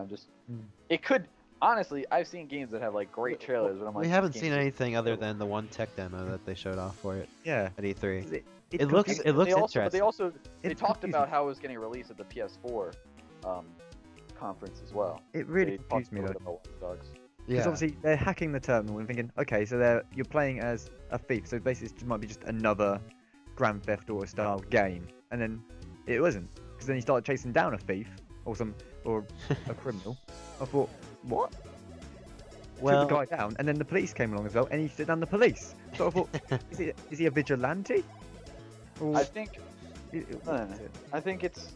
It could, honestly, I've seen games that have like great trailers, but I'm like, We haven't seen anything other than the one tech demo that they showed off for it. Yeah. At E3. It looks confused- interesting. But they also It's talked confusing. about how it was getting released at the PS4 conference as well. It really They confused talked me a though. little bit about Watch Dogs. Because obviously they're hacking the terminal and thinking, okay, so you're playing as a thief, so basically it might be just another Grand Theft Auto style game, and then it wasn't, because then you started chasing down a thief or a criminal. I thought, what? Well, Took the guy down, and then the police came along as well, and he stood down the police. So I thought, is he a vigilante? Or, I think I think it's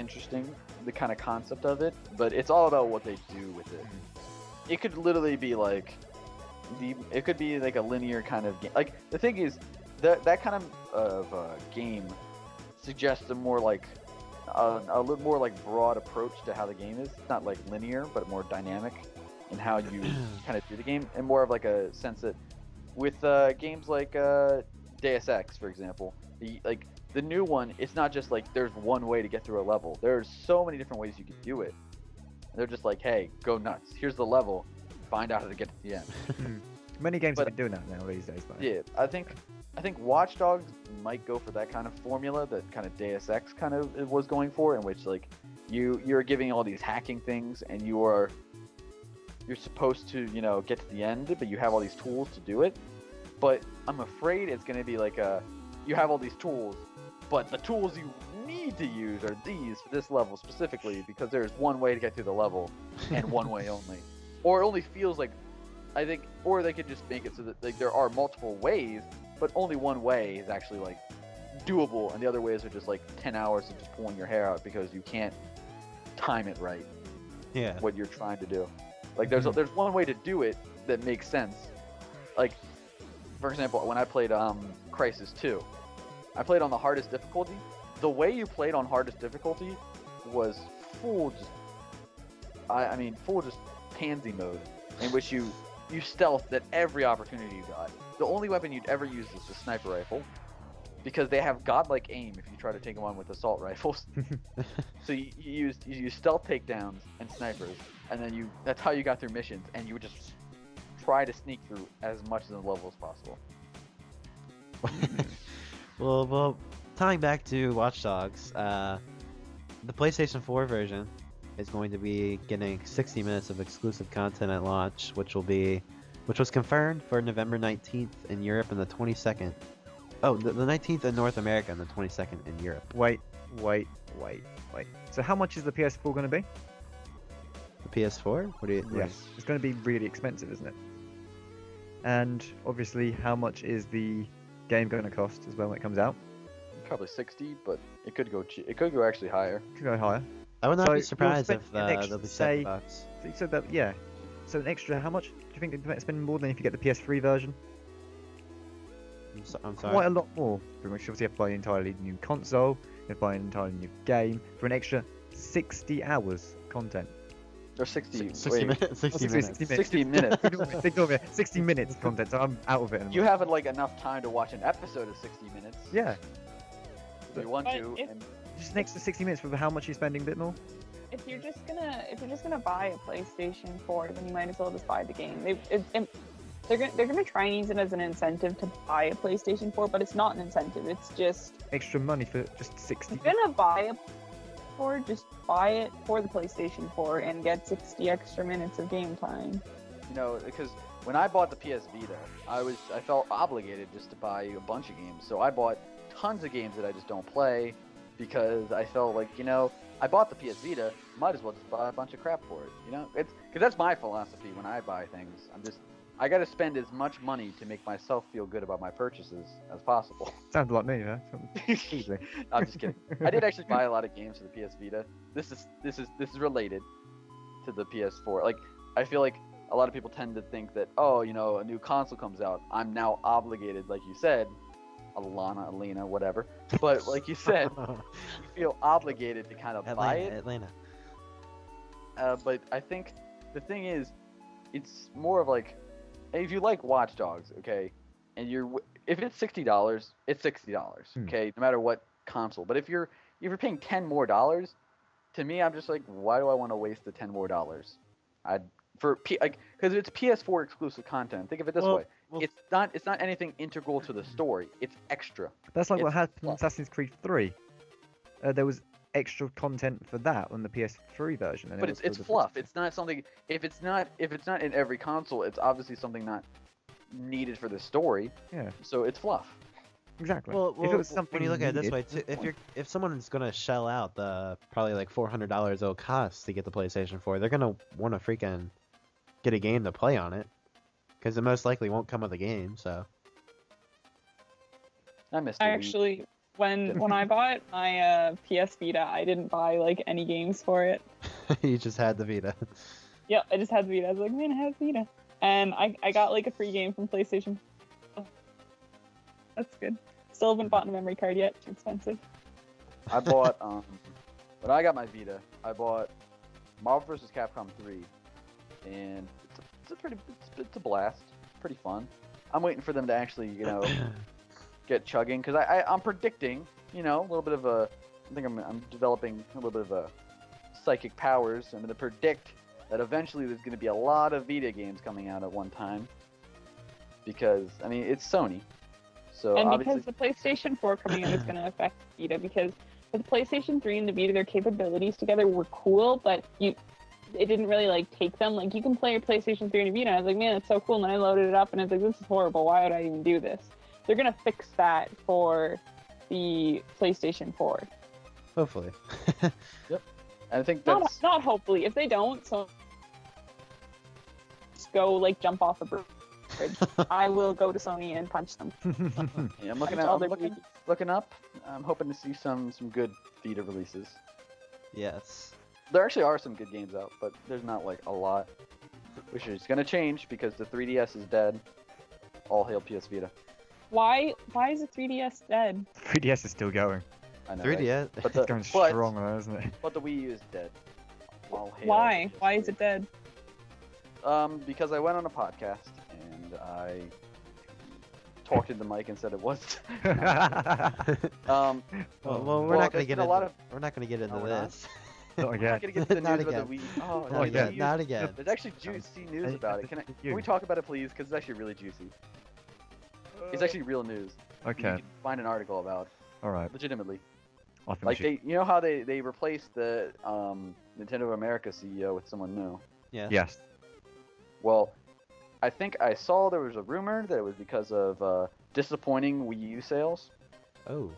interesting, the kind of concept of it, but it's all about what they do with it. It could literally be like it could be like a linear kind of game. Like the thing is that kind of game suggests a more like a little more like broad approach to how the game is. It's not like linear, but more dynamic in how you kind of do the game, and more of like a sense that with games like Deus Ex, for example, the new one, it's not just like there's one way to get through a level. There's so many different ways you can do it. And they're just like, hey, go nuts. Here's the level. Find out how to get to the end. Many games have been doing that now these days. Though. Yeah, I think Watch Dogs might go for that kind of formula that kind of Deus Ex kind of was going for, in which like you're giving all these hacking things and you're supposed to get to the end, but you have all these tools to do it. But I'm afraid it's going to be like you have all these tools, but the tools you need to use are these for this level specifically, because there's one way to get through the level and one way only. Or it only feels like, I think, or they could just make it so that like there are multiple ways, but only one way is actually like doable, and the other ways are just like 10 hours of just pulling your hair out because you can't time it right. Yeah. What you're trying to do. Like there's one way to do it that makes sense. Like, for example, when I played Crysis 2, I played on the hardest difficulty. The way you played on hardest difficulty was full just pansy mode, in which you stealthed at every opportunity you got. The only weapon you'd ever use is the sniper rifle, because they have godlike aim if you try to take them on with assault rifles. So you use stealth takedowns and snipers, and then that's how you got through missions, and you would just try to sneak through as much of the level as possible. Well, tying back to Watch Dogs, the PlayStation 4 version is going to be getting 60 minutes of exclusive content at launch, which was confirmed for November 19th in Europe and the 22nd. Oh, the 19th in North America and the 22nd in Europe. Wait. So how much is the PS4 going to be? The PS4? What do you? Yes, it's going to be really expensive, isn't it? And obviously, how much is the game going to cost as well when it comes out? Probably 60, but it could go. It could go actually higher. It could go higher. I would not So be you're surprised if spending an extra, they'll be say- $70. So you said that, yeah. So an extra, how much do you think they're spending more than if you get the PS3 version? I'm sorry. Quite a lot more. Pretty much, obviously, you have to buy an entirely new console. You have to buy an entirely new game for an extra 60 hours content. Or 60. 60 wait, minutes. 60 minutes. 60 minutes. Ignore me. 60 minutes content, so I'm out of it. You haven't like enough time to watch an episode of 60 minutes. Yeah, If you want But to. if- And just an extra 60 minutes for how much you're spending a bit more. If you're just gonna buy a PlayStation 4, then you might as well just buy the game. They're gonna try and use it as an incentive to buy a PlayStation 4, but it's not an incentive. It's just Extra money for just 60. if you're gonna buy a 4, just buy it for the PlayStation 4 and get 60 extra minutes of game time. you know, because when I bought the PS Vita, I felt obligated just to buy a bunch of games. So I bought tons of games that I just don't play because I felt like, you know, I bought the PS Vita, might as well just buy a bunch of crap for it. You know, it's because that's my philosophy when I buy things. I got to spend as much money to make myself feel good about my purchases as possible. Sounds like me, huh? Easily. I'm just kidding. I did actually buy a lot of games for the PS Vita. This is related to the PS4. Like, I feel like a lot of people tend to think that, oh, you know, a new console comes out, I'm now obligated, like you said, Alena, whatever. But like you said, you feel obligated to kind of buy it. Atlanta. But I think the thing is, it's more of like, if you like Watch Dogs, okay, and if it's $60, it's $60, okay, no matter what console. But if you're paying $10 more, to me, I'm just like, why do I want to waste the $10 more? Because it's PS4 exclusive content. Think of it this way: it's not anything integral to the story. It's extra. That's like what It's happened in fluff. Assassin's Creed 3. There was extra content for that on the PS3 version. And But it was it's for the fluff. PS4. It's not something. If it's not in every console, it's obviously something not needed for the story. Yeah, So it's fluff. exactly. Well, if it was something when you look at it this needed, way, too, if someone's gonna shell out the probably like $400 it'll cost to get the PlayStation 4, they're gonna want to freaking get a game to play on it, because it most likely won't come with a game. So I missed the Wii. Actually, when I bought my PS Vita, I didn't buy like any games for it. you just had the Vita. Yep, I just had the Vita. I was like, man, I have Vita. And I got like a free game from PlayStation. That's good. Still haven't bought a memory card yet. Too expensive. I bought when I got my Vita, I bought Marvel vs. Capcom 3, and it's a blast, pretty fun. I'm waiting for them to actually, you know, get chugging, because I'm predicting, you know, a little bit of a, I think I'm developing a little bit of a psychic powers. I'm going to predict that eventually there's going to be a lot of Vita games coming out at one time, because I mean it's Sony, so And obviously because the PlayStation 4 coming out is going to affect Vita, because with the PlayStation 3 and the Vita, their capabilities together were cool, but it didn't really like take them. Like, you can play your PlayStation 3 and a Vita, and I was like, man, it's so cool. And then I loaded it up, and I was like, this is horrible. Why would I even do this? They're going to fix that for the PlayStation 4. Hopefully. and I think that's Not hopefully. If they don't, so just go like jump off a bridge. I will go to Sony and punch them. yeah, I'm looking Punch at all I'm their looking up. I'm hoping to see some good Vita releases. Yes. There actually are some good games out, but there's not like a lot. Which is gonna change because the 3DS is dead. All hail PS Vita. Why is the 3DS dead? 3DS is still going. I know. 3DS. Right? But It's going but- strong, though, isn't it? But the Wii U is dead. All hail Why? PS Why is Vita. it dead? Because I went on a podcast and I talked into the mic and said it was. Well, we're not gonna there's get been a into lot of. we're not gonna get into No, we're not? this. Not I'm again. not gonna get to the Not news about again. the Wii. Oh, Not no, again. the Wii U- Not again. There's actually juicy news about it. Can You. we talk about it, please? Because it's actually really juicy. It's actually real news. You Okay, can find an article about alright. legitimately. I think Like we should... you know how they replaced the Nintendo of America CEO with someone new. Yeah. Yes. Well, I think I saw there was a rumor that it was because of disappointing Wii U sales. Oh.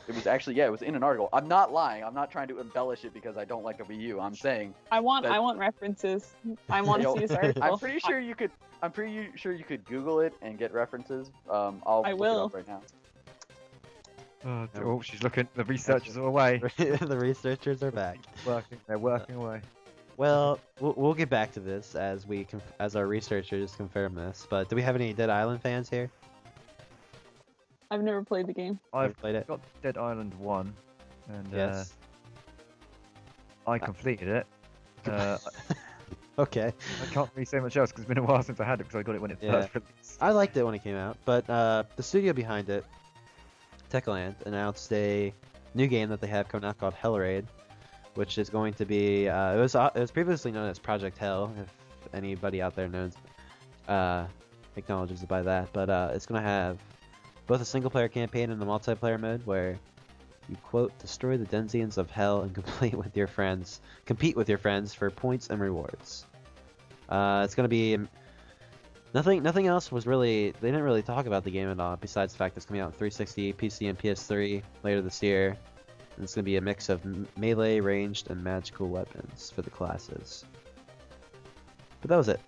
It was actually, yeah, it was in an article. I'm not lying. I'm not trying to embellish it because I don't like the Wii U. I'm saying I want references. I want to see this article. I'm pretty sure you could Google it and get references. I'll look will. it up right now. Oh, she's looking. The researchers are away. The researchers are back. They're working away. Well, we'll get back to this as as our researchers confirm this. But do we have any Dead Island fans here? I've never played the game. I've played it. got Dead Island 1, and Yes. I completed it. Okay. I can't really say much else because it's been a while since I had it because I got it when it first released. I liked it when it came out, but the studio behind it, Techland, announced a new game that they have coming out called Hellraid, which is going to be it was previously known as Project Hell, if anybody out there knows acknowledges it by that, but it's going to have both a single player campaign and a multiplayer mode where you quote destroy the denizens of hell and compete with your friends for points and rewards. It's going to be nothing else was really, they didn't really talk about the game at all besides the fact it's coming out on 360, PC, and PS3 later this year. And it's going to be a mix of melee, ranged, and magical weapons for the classes. But that was it.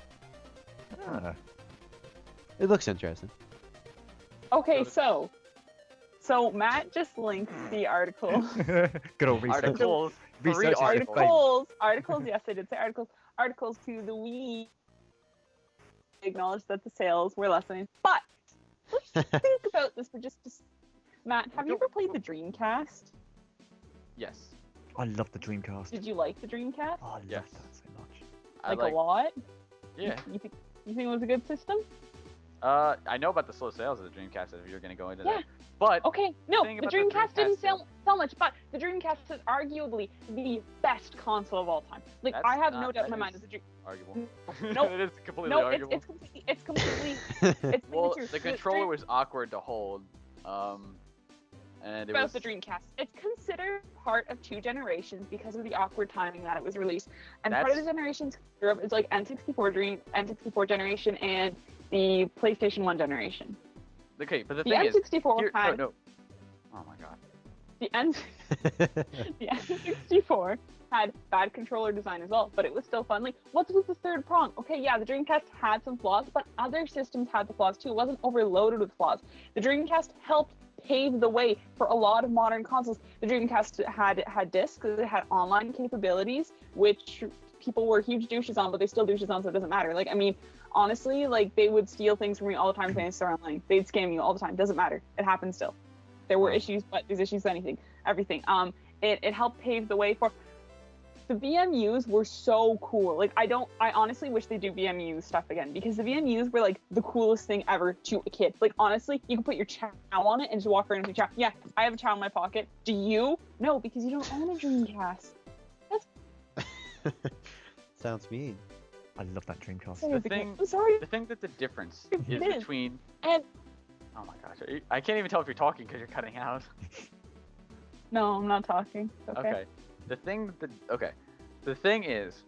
It looks interesting. Okay, so Matt just linked the article. Good old research. Articles. Research Three is the Articles, yes, I did say articles. Articles to the Wii acknowledged that the sales were less than, but let's think about this for just Matt, have you ever played the Dreamcast? Yes. I love the Dreamcast. Did you like the Dreamcast? Oh, I love Yes. that so much. Like a lot? Yeah. You think it was a good system? I know about the slow sales of the Dreamcast if you're gonna go into Yeah. that. But Okay, no, thing the about the Dreamcast didn't Dreamcast sell much, but the Dreamcast is arguably the best console of all time. Like, That's I have not- no doubt in my that mind is that the arguable. No, it is completely No, arguable. it's completely it's Well, true. the controller was awkward to hold. And it about was the Dreamcast. It's considered part of two generations because of the awkward timing that it was released. And part of the generations Europe is like N64 generation and the PlayStation 1 generation. okay, but the The thing N64 is, had no. Oh my god. the N64 had bad controller design as well, but it was still fun. Like, what was the third prong? Okay, yeah, the Dreamcast had some flaws, but other systems had the flaws too. It wasn't overloaded with flaws. The Dreamcast helped pave the way for a lot of modern consoles. The Dreamcast had discs, it had online capabilities, which people were huge douches on, but they still douches on, so it doesn't matter. Like, I mean, honestly, like, they would steal things from me all the time playing Star Online. They'd scam you all the time. Doesn't matter. It happens still. There were issues, but there's issues with everything. It helped pave the way for. The VMUs were so cool. Like, I honestly wish they do VMU stuff again, because the VMUs were like the coolest thing ever to a kid. Like, honestly, you can put your chow on it and just walk around with your chow. Yeah, I have a chow in my pocket. Do you? No, because you don't own a Dreamcast. Sounds mean. I love that Dreamcast. I'm sorry. The thing that the difference It is is. between. And Oh my gosh, I can't even tell if you're talking because you're cutting out. no, I'm not talking. Okay. The thing is,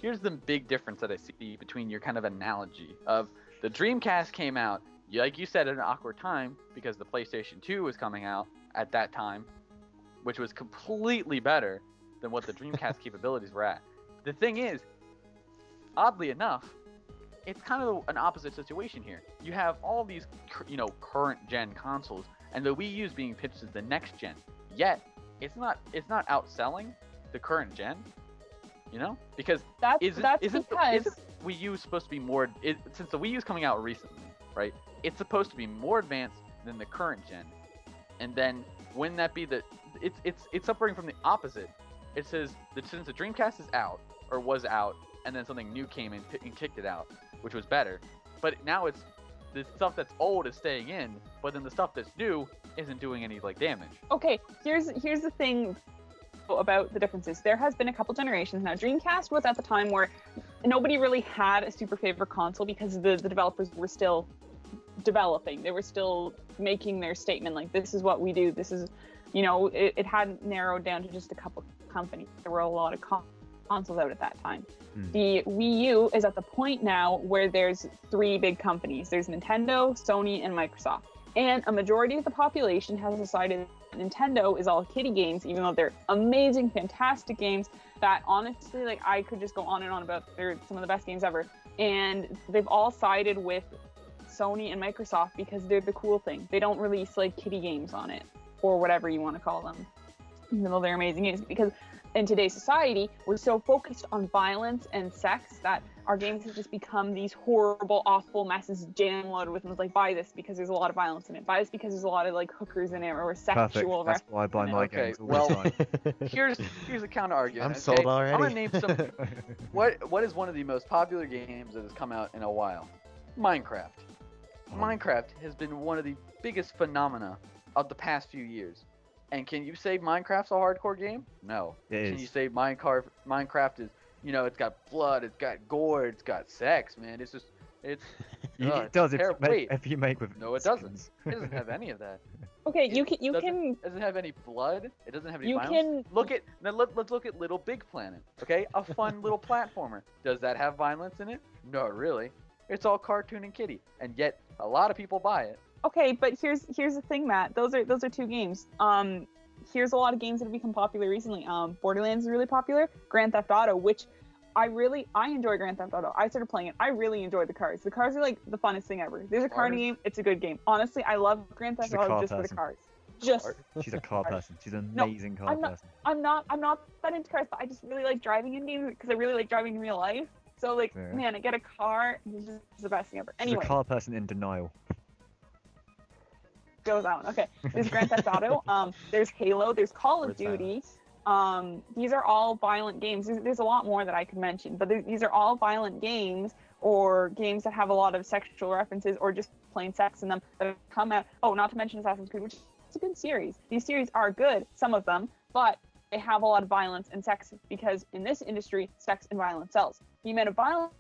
here's the big difference that I see between your kind of analogy of the Dreamcast came out, like you said, at an awkward time because the PlayStation 2 was coming out at that time, which was completely better than what the Dreamcast capabilities were at. The thing is, oddly enough, it's kind of an opposite situation here. You have all these, current gen consoles, and the Wii U is being pitched as the next gen. Yet, it's not outselling the current gen, because isn't Wii U supposed to be more? Since the Wii U is coming out recently, right? It's supposed to be more advanced than the current gen, and then wouldn't that be it's separating from the opposite? It says that since the Dreamcast is out or was out, and then something new came in and kicked it out, which was better. But now it's the stuff that's old is staying in, but then the stuff that's new isn't doing any damage. Okay, here's the thing about the differences. There has been a couple generations now. Dreamcast was at the time where nobody really had a super favorite console because the developers were still developing. They were still making their statement, like, this is what we do. This is, it hadn't narrowed down to just a couple companies. There were a lot of consoles out at that time. The Wii U is at the point now where there's three big companies. There's Nintendo, Sony, and Microsoft. And a majority of the population has decided Nintendo is all kiddie games, even though they're amazing, fantastic games that honestly, like, I could just go on and on about. They're some of the best games ever. And they've all sided with Sony and Microsoft because they're the cool thing. They don't release like kiddie games on it or whatever you want to call them, even though they're amazing games. Because in today's society, we're so focused on violence and sex that our games have just become these horrible, awful messes jam loaded with them. Like, buy this because there's a lot of violence in it. Buy this because there's a lot of like hookers in it or sexual. That's why I buy my Okay, games all well, the time. here's a counter argument. I'm sold already. I'm gonna name some. What is one of the most popular games that has come out in a while? Minecraft. Minecraft has been one of the biggest phenomena of the past few years. And can you say Minecraft's a hardcore game? No. Can you say Minecraft is, you know, it's got blood, it's got gore, it's got sex, man. It's just, it's. It does if you make with. No, it doesn't. It doesn't have any of that. Okay, you can. It doesn't have any blood. It doesn't have any violence. Let's look at Little Big Planet. Okay, a fun little platformer. Does that have violence in it? No, really. It's all cartoon and kiddie, and yet a lot of people buy it. Okay, but here's the thing, Matt. Those are two games. Here's a lot of games that have become popular recently. Borderlands is really popular. Grand Theft Auto, which I enjoy Grand Theft Auto. I started playing it. I really enjoy the cars. The cars are like the funnest thing ever. There's a car game. It's a good game. Honestly, I love Grand Theft Auto just for the cars. She's a car person. She's an amazing car person. I'm not that into cars, but I just really like driving in games because I really like driving in real life. So like, man, I get a car. It's just the best thing ever. Anyway. She's a car person in denial. Go with that one. Okay. There's Grand Theft Auto. There's Halo. There's Call of Duty. These are all violent games. There's a lot more that I could mention, but these are all violent games or games that have a lot of sexual references or just plain sex in them that have come out. Oh, not to mention Assassin's Creed, which is a good series. These series are good, some of them, but they have a lot of violence and sex because in this industry, sex and violence sells. The amount of violence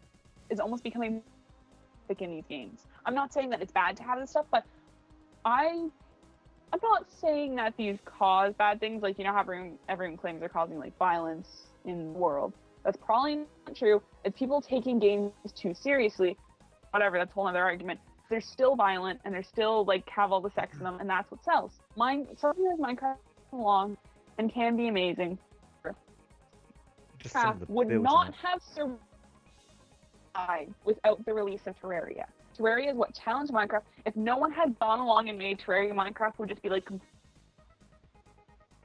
is almost becoming thick in these games. I'm not saying that it's bad to have this stuff, but I'm not saying that these cause bad things. Like, you know how everyone claims they're causing like violence in the world. That's probably not true. It's people taking games too seriously. Whatever, that's a whole other argument. They're still violent and they're still like have all the sex in them, and that's what sells. Something like Minecraft along and can be amazing. Minecraft would not have survived without the release of Terraria. Terraria is what challenged Minecraft. If no one had gone along and made Terraria, Minecraft would just be like.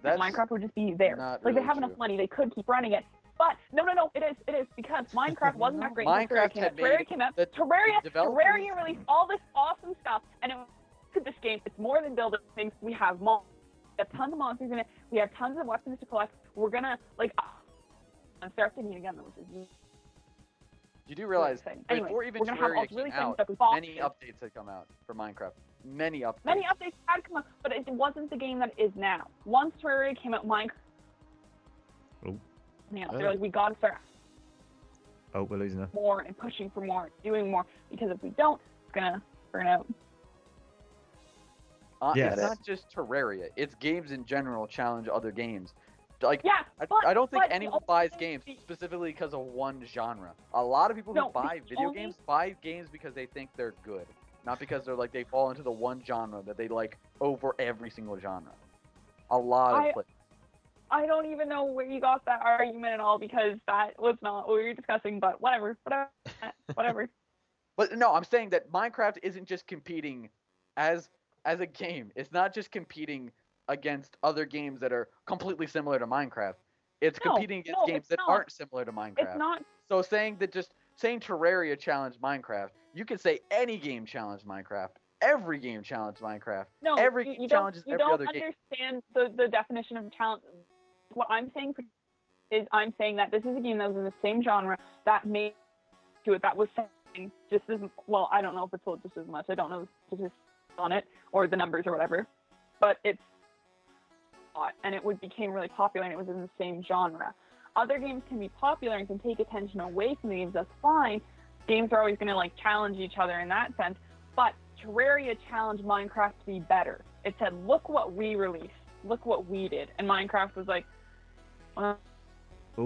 Minecraft would just be there. Like really they have enough money, they could keep running it. But no, it is because Minecraft wasn't that great. Terraria came out. Terraria released all this awesome stuff, and look at this game. It's more than building things. We have monsters. We have tons of monsters in it. We have tons of weapons to collect. We're gonna like start thinking again. You do realize anyway, before even Terraria came out, many updates had come out for Minecraft. Many updates had come out, but it wasn't the game that it is now. Once Terraria came out, Minecraft. They're like, we gotta start. Oh, we're losing her. More and pushing for more, doing more, because if we don't, it's gonna burn out. It's not just Terraria. It's games in general challenge other games. Like, I don't think anyone buys games specifically because of one genre. A lot of people who buy video games buy games because they think they're good, not because they're like they fall into the one genre that they like over every single genre. A lot of players. I don't even know where you got that argument at all because that was not what we were discussing. But whatever. But no, I'm saying that Minecraft isn't just competing as a game. It's not just competing against other games that are completely similar to Minecraft. It's competing against games that aren't similar to Minecraft. It's not. So saying Terraria challenged Minecraft, you could say any game challenged Minecraft. Every game challenged Minecraft. No, every game challenges every other game. You don't understand the definition of challenge. What I'm saying is I'm saying that this is a game that was in the same genre that made to it that was selling just as well. I don't know if it sold just as much. I don't know just on it or the numbers or whatever, but it's and it became really popular and it was in the same genre. Other games can be popular and can take attention away from the games. That's fine. Games are always going to like challenge each other in that sense. But Terraria challenged Minecraft to be better. It said, "Look what we released. Look what we did." And Minecraft was like, "Oh,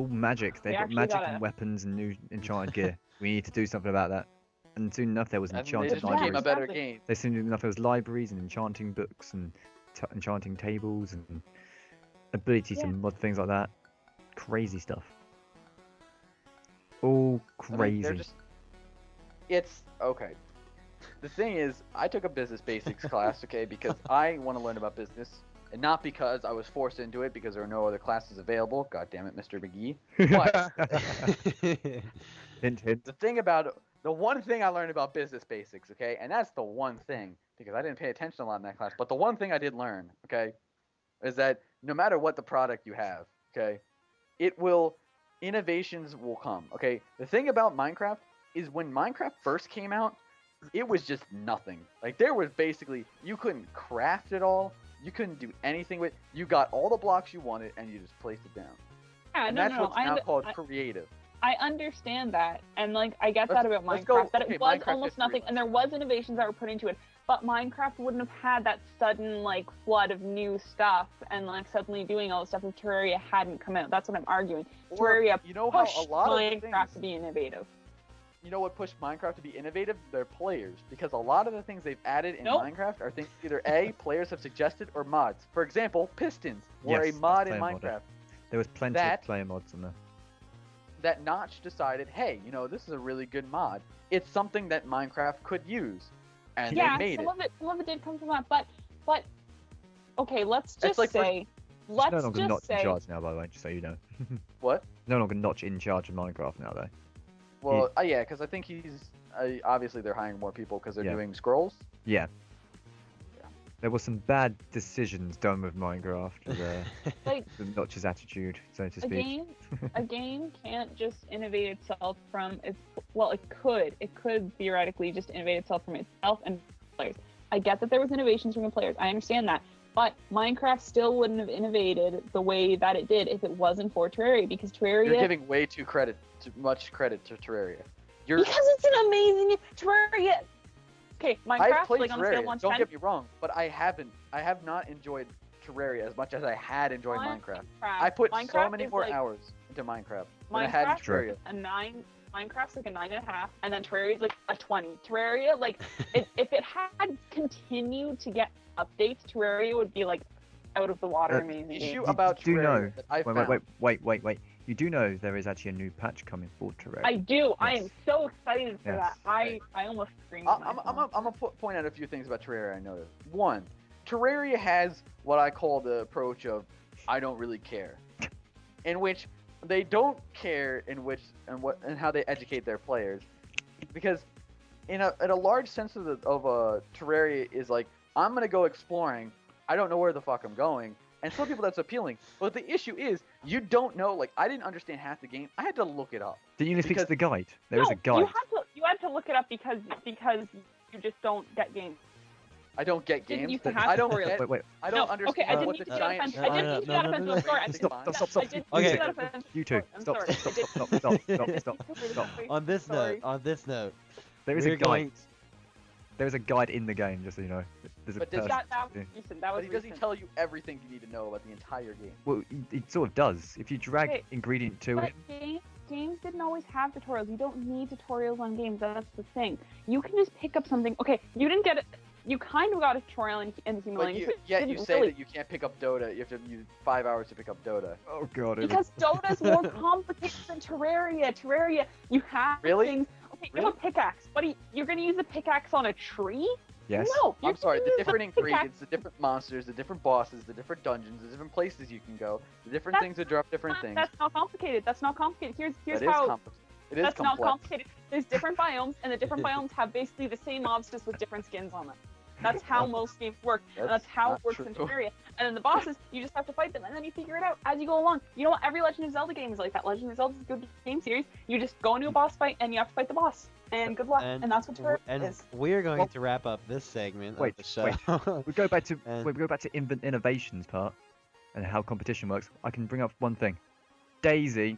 magic! They've got magic and weapons and new enchanted gear. We need to do something about that." And soon enough, there was enchanted libraries. Became a better game. Soon enough, there was libraries and enchanting books and enchanting tables and ability to Yeah. mod things like that. Crazy stuff. All I mean, crazy. they're just. It's okay. The thing is, I took a business basics class, okay, because I want to learn about business, and not because I was forced into it because there are no other classes available. God damn it, Mr. McGee. But Hint, hint. the one thing I learned about business basics, okay, and that's the one thing because I didn't pay attention a lot in that class. But the one thing I did learn, okay, is that no matter what the product you have, okay, innovations will come. Okay, the thing about Minecraft is when Minecraft first came out, it was just nothing. Like there was basically you couldn't craft it all, you couldn't do anything with. You got all the blocks you wanted and you just placed it down. Yeah, And no, that's no, what's now called creative. I understand that, and like I get Let's- that about let's Minecraft, go- that okay, it was Minecraft almost history nothing, lesson. and there was innovations that were put into it. But Minecraft wouldn't have had that sudden like flood of new stuff and like suddenly doing all the stuff if Terraria hadn't come out. That's what I'm arguing. Or, Terraria you know how pushed a lot of Minecraft things, to be innovative. you know what pushed Minecraft to be innovative? Their players, because a lot of the things they've added in Nope. Minecraft are things either A, players have suggested, or mods. For example, pistons were Yes, a mod that's in player modded. Minecraft. There was plenty That- of player mods in there. That Notch decided, hey, you know, this is a really good mod. It's something that Minecraft could use, and Yeah, they made some it. of it did come from that, but okay, let's It's just like for- say, It's let's no longer just Notch in say, charge now, by the way, just so you know. What? No longer Notch in charge of Minecraft now, though. Well, yeah, because I think he's obviously they're hiring more people because they're Yeah. doing scrolls. Yeah. There were some bad decisions done with Minecraft, with like the Notch's attitude, so to a speak. game can't just innovate itself from its. Well, it could theoretically just innovate itself from itself and players. I get that there was innovations from the players. I understand that. But Minecraft still wouldn't have innovated the way that it did if it wasn't for Terraria, because Terraria... You're giving way too much credit to Terraria. Because it's an amazing Terraria. Okay, I've Minecraft, played like on a scale of Terraria. 1 to Don't 10. get me wrong, but I have not enjoyed Terraria as much as I had enjoyed Minecraft. I put so Minecraft many is more like- hours into Minecraft than I had in Minecraft Terraria. a 9. Minecraft's like a 9.5, and then Terraria's like a 20. Terraria, like, if it had continued to get updates, Terraria would be like out of the water amazing. The game. issue You about do Terraria know. that I Wait. found. You do know there is actually a new patch coming for Terraria. I do. I Yes. am so excited for Yes. that. I almost screamed. I'm gonna point out a few things about Terraria I noticed. One, Terraria has what I call the approach of I don't really care, in which they don't care in how they educate their players, because in a large sense of Terraria is like I'm gonna go exploring. I don't know where the fuck I'm going. And some people that's appealing. But the issue is, you don't know, like, I didn't understand half the game. I had to look it up. Didn't you just fix because- the guide? There is a guide. You had to look it up because you just don't get games. I don't get Didn't games. used to have I don't tutorials. get, Wait. I don't understand Okay, I didn't what mean the to get giant... offensive. I didn't mean to get offensive. I'm sorry. I Stop. did Okay. get offensive. You two. I'm Stop. sorry. Stop. On this Sorry. note, There is we're a guide. going- There is a guide in the game, just so you know. There's a But does person. That was recent. That was But he doesn't recent. tell you everything you need to know about the entire game. Well, it sort of does. If you drag Okay, ingredient to But it, games didn't always have tutorials. You don't need tutorials on games. That's the thing. You can just pick up something. Okay, you didn't get it. You kind of got a tutorial in the But Himalayan. yet you say that you can't pick up Dota. You have to use 5 hours to pick up Dota. oh god, Because Dota's more complicated than Terraria. Terraria, you have Really? things. Okay, you have a pickaxe. Buddy, you're gonna use a pickaxe on a tree? yes. No. You're I'm sorry, gonna the use a different pickaxe- ingredients, the different monsters, the different bosses, the different dungeons, the different places you can go, the different That's things that drop different things. That's not complicated. That's not complicated. Here's That is how. complex. It is That's not complex. complicated. There's different biomes, and the different biomes have basically the same mobs just with different skins on them. That's how most games work, and that's how not it works in true. Terraria. And then the bosses, you just have to fight them, and then you figure it out as you go along. You know what? Every Legend of Zelda game is like that. Legend of Zelda is a good game series. You just go into a boss fight, and you have to fight the boss. And good luck. And that's what Terraria is. we're going Well- to wrap up this segment Wait, of the show. We go back to And- we go back to innovations part and how competition works. I can bring up one thing. Daisy,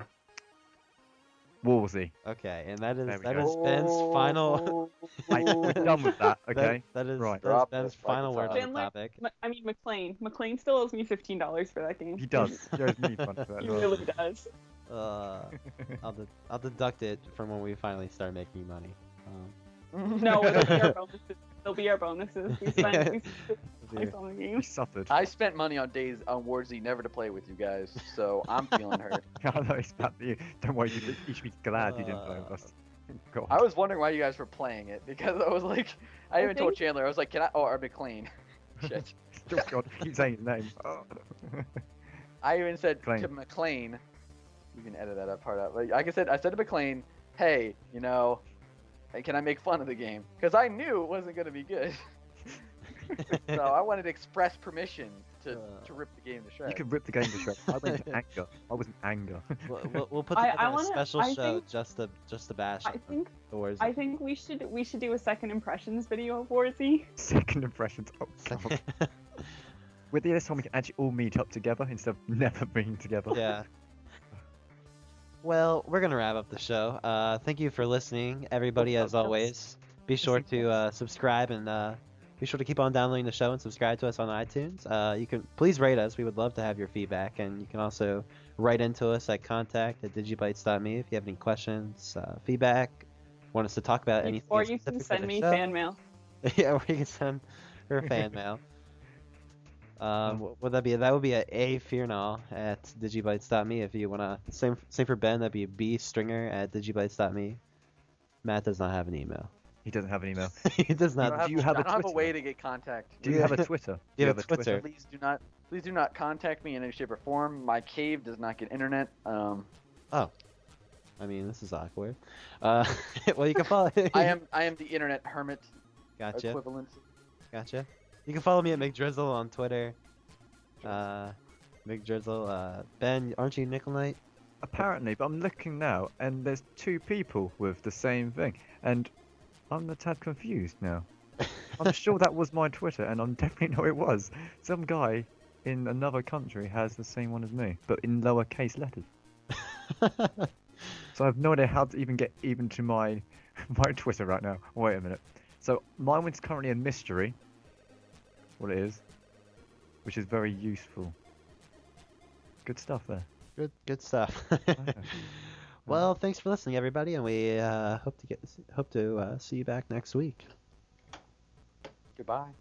Warsy. Okay, and that is There we that go. is Ben's final. We're done with that. Okay. That is Right. that is Drop Ben's it like final it's word hot. on the Finley- topic. I mean, McLean. McLean still owes me $15 for that game. He does. He owes me fun for that. He as well. really does. I'll deduct it from when we finally start making money. No, it'll be our bonuses. It'll be our bonuses. We spent points on the game. You suffered. I spent money on days on War Z never to play with you guys, so I'm feeling hurt. I know it's bad for you. Don't worry, you should be glad you didn't play with us. God. I was wondering why you guys were playing it because I was like, I even told Chandler, I was like, can I? Oh, or McLean. Shit. Oh God, keep saying his name. Oh. I even said McLean. to McLean, you can edit that part out. Like I said to McLean, hey, you know, hey, can I make fun of the game? Because I knew it wasn't gonna be good. So I wanted to express permission to rip the game to shreds. You could rip the game to shreds. I went to anger. I was in anger. We'll put together a special show just to bash the Warzone. I think we should do a second impressions video of Warzy. Second impressions. Oh God. With this one, we can actually all meet up together instead of never being together. Yeah. Well, we're gonna wrap up the show. Thank you for listening, everybody. As always, be sure to subscribe and be sure to keep on downloading the show and subscribe to us on iTunes. You can please rate us. We would love to have your feedback, and you can also write into us at contact@digibytes.me if you have any questions, feedback, want us to talk about anything. Or you can send me fan mail. Yeah, or you can send her fan mail. Would that be? That would be a fearnall at digibytes.me if you wanna. Same for Ben. That'd be bstringer@digibytes.me. Matt does not have an email. He doesn't have an email. He does not. I don't have a way to get contact. Do you have a Twitter? Do you have a Twitter? Please do not contact me in any shape or form. My cave does not get internet. Oh. I mean, this is awkward. Well, you can follow. I am the internet hermit. Gotcha. Equivalent. Gotcha. You can follow me at McDrizzle on Twitter. McDrizzle. Ben, aren't you Nickel Knight? Apparently, but I'm looking now, and there's 2 people with the same thing, and I'm a tad confused now. I'm sure that was my Twitter, and I definitely know it was. Some guy in another country has the same one as me, but in lowercase letters. So I have no idea how to even get even to my Twitter right now. Wait a minute. So mine one's currently a mystery. What it is, which is very useful. Good stuff there. Good stuff. Well, thanks for listening, everybody, and we hope to see you back next week. Goodbye.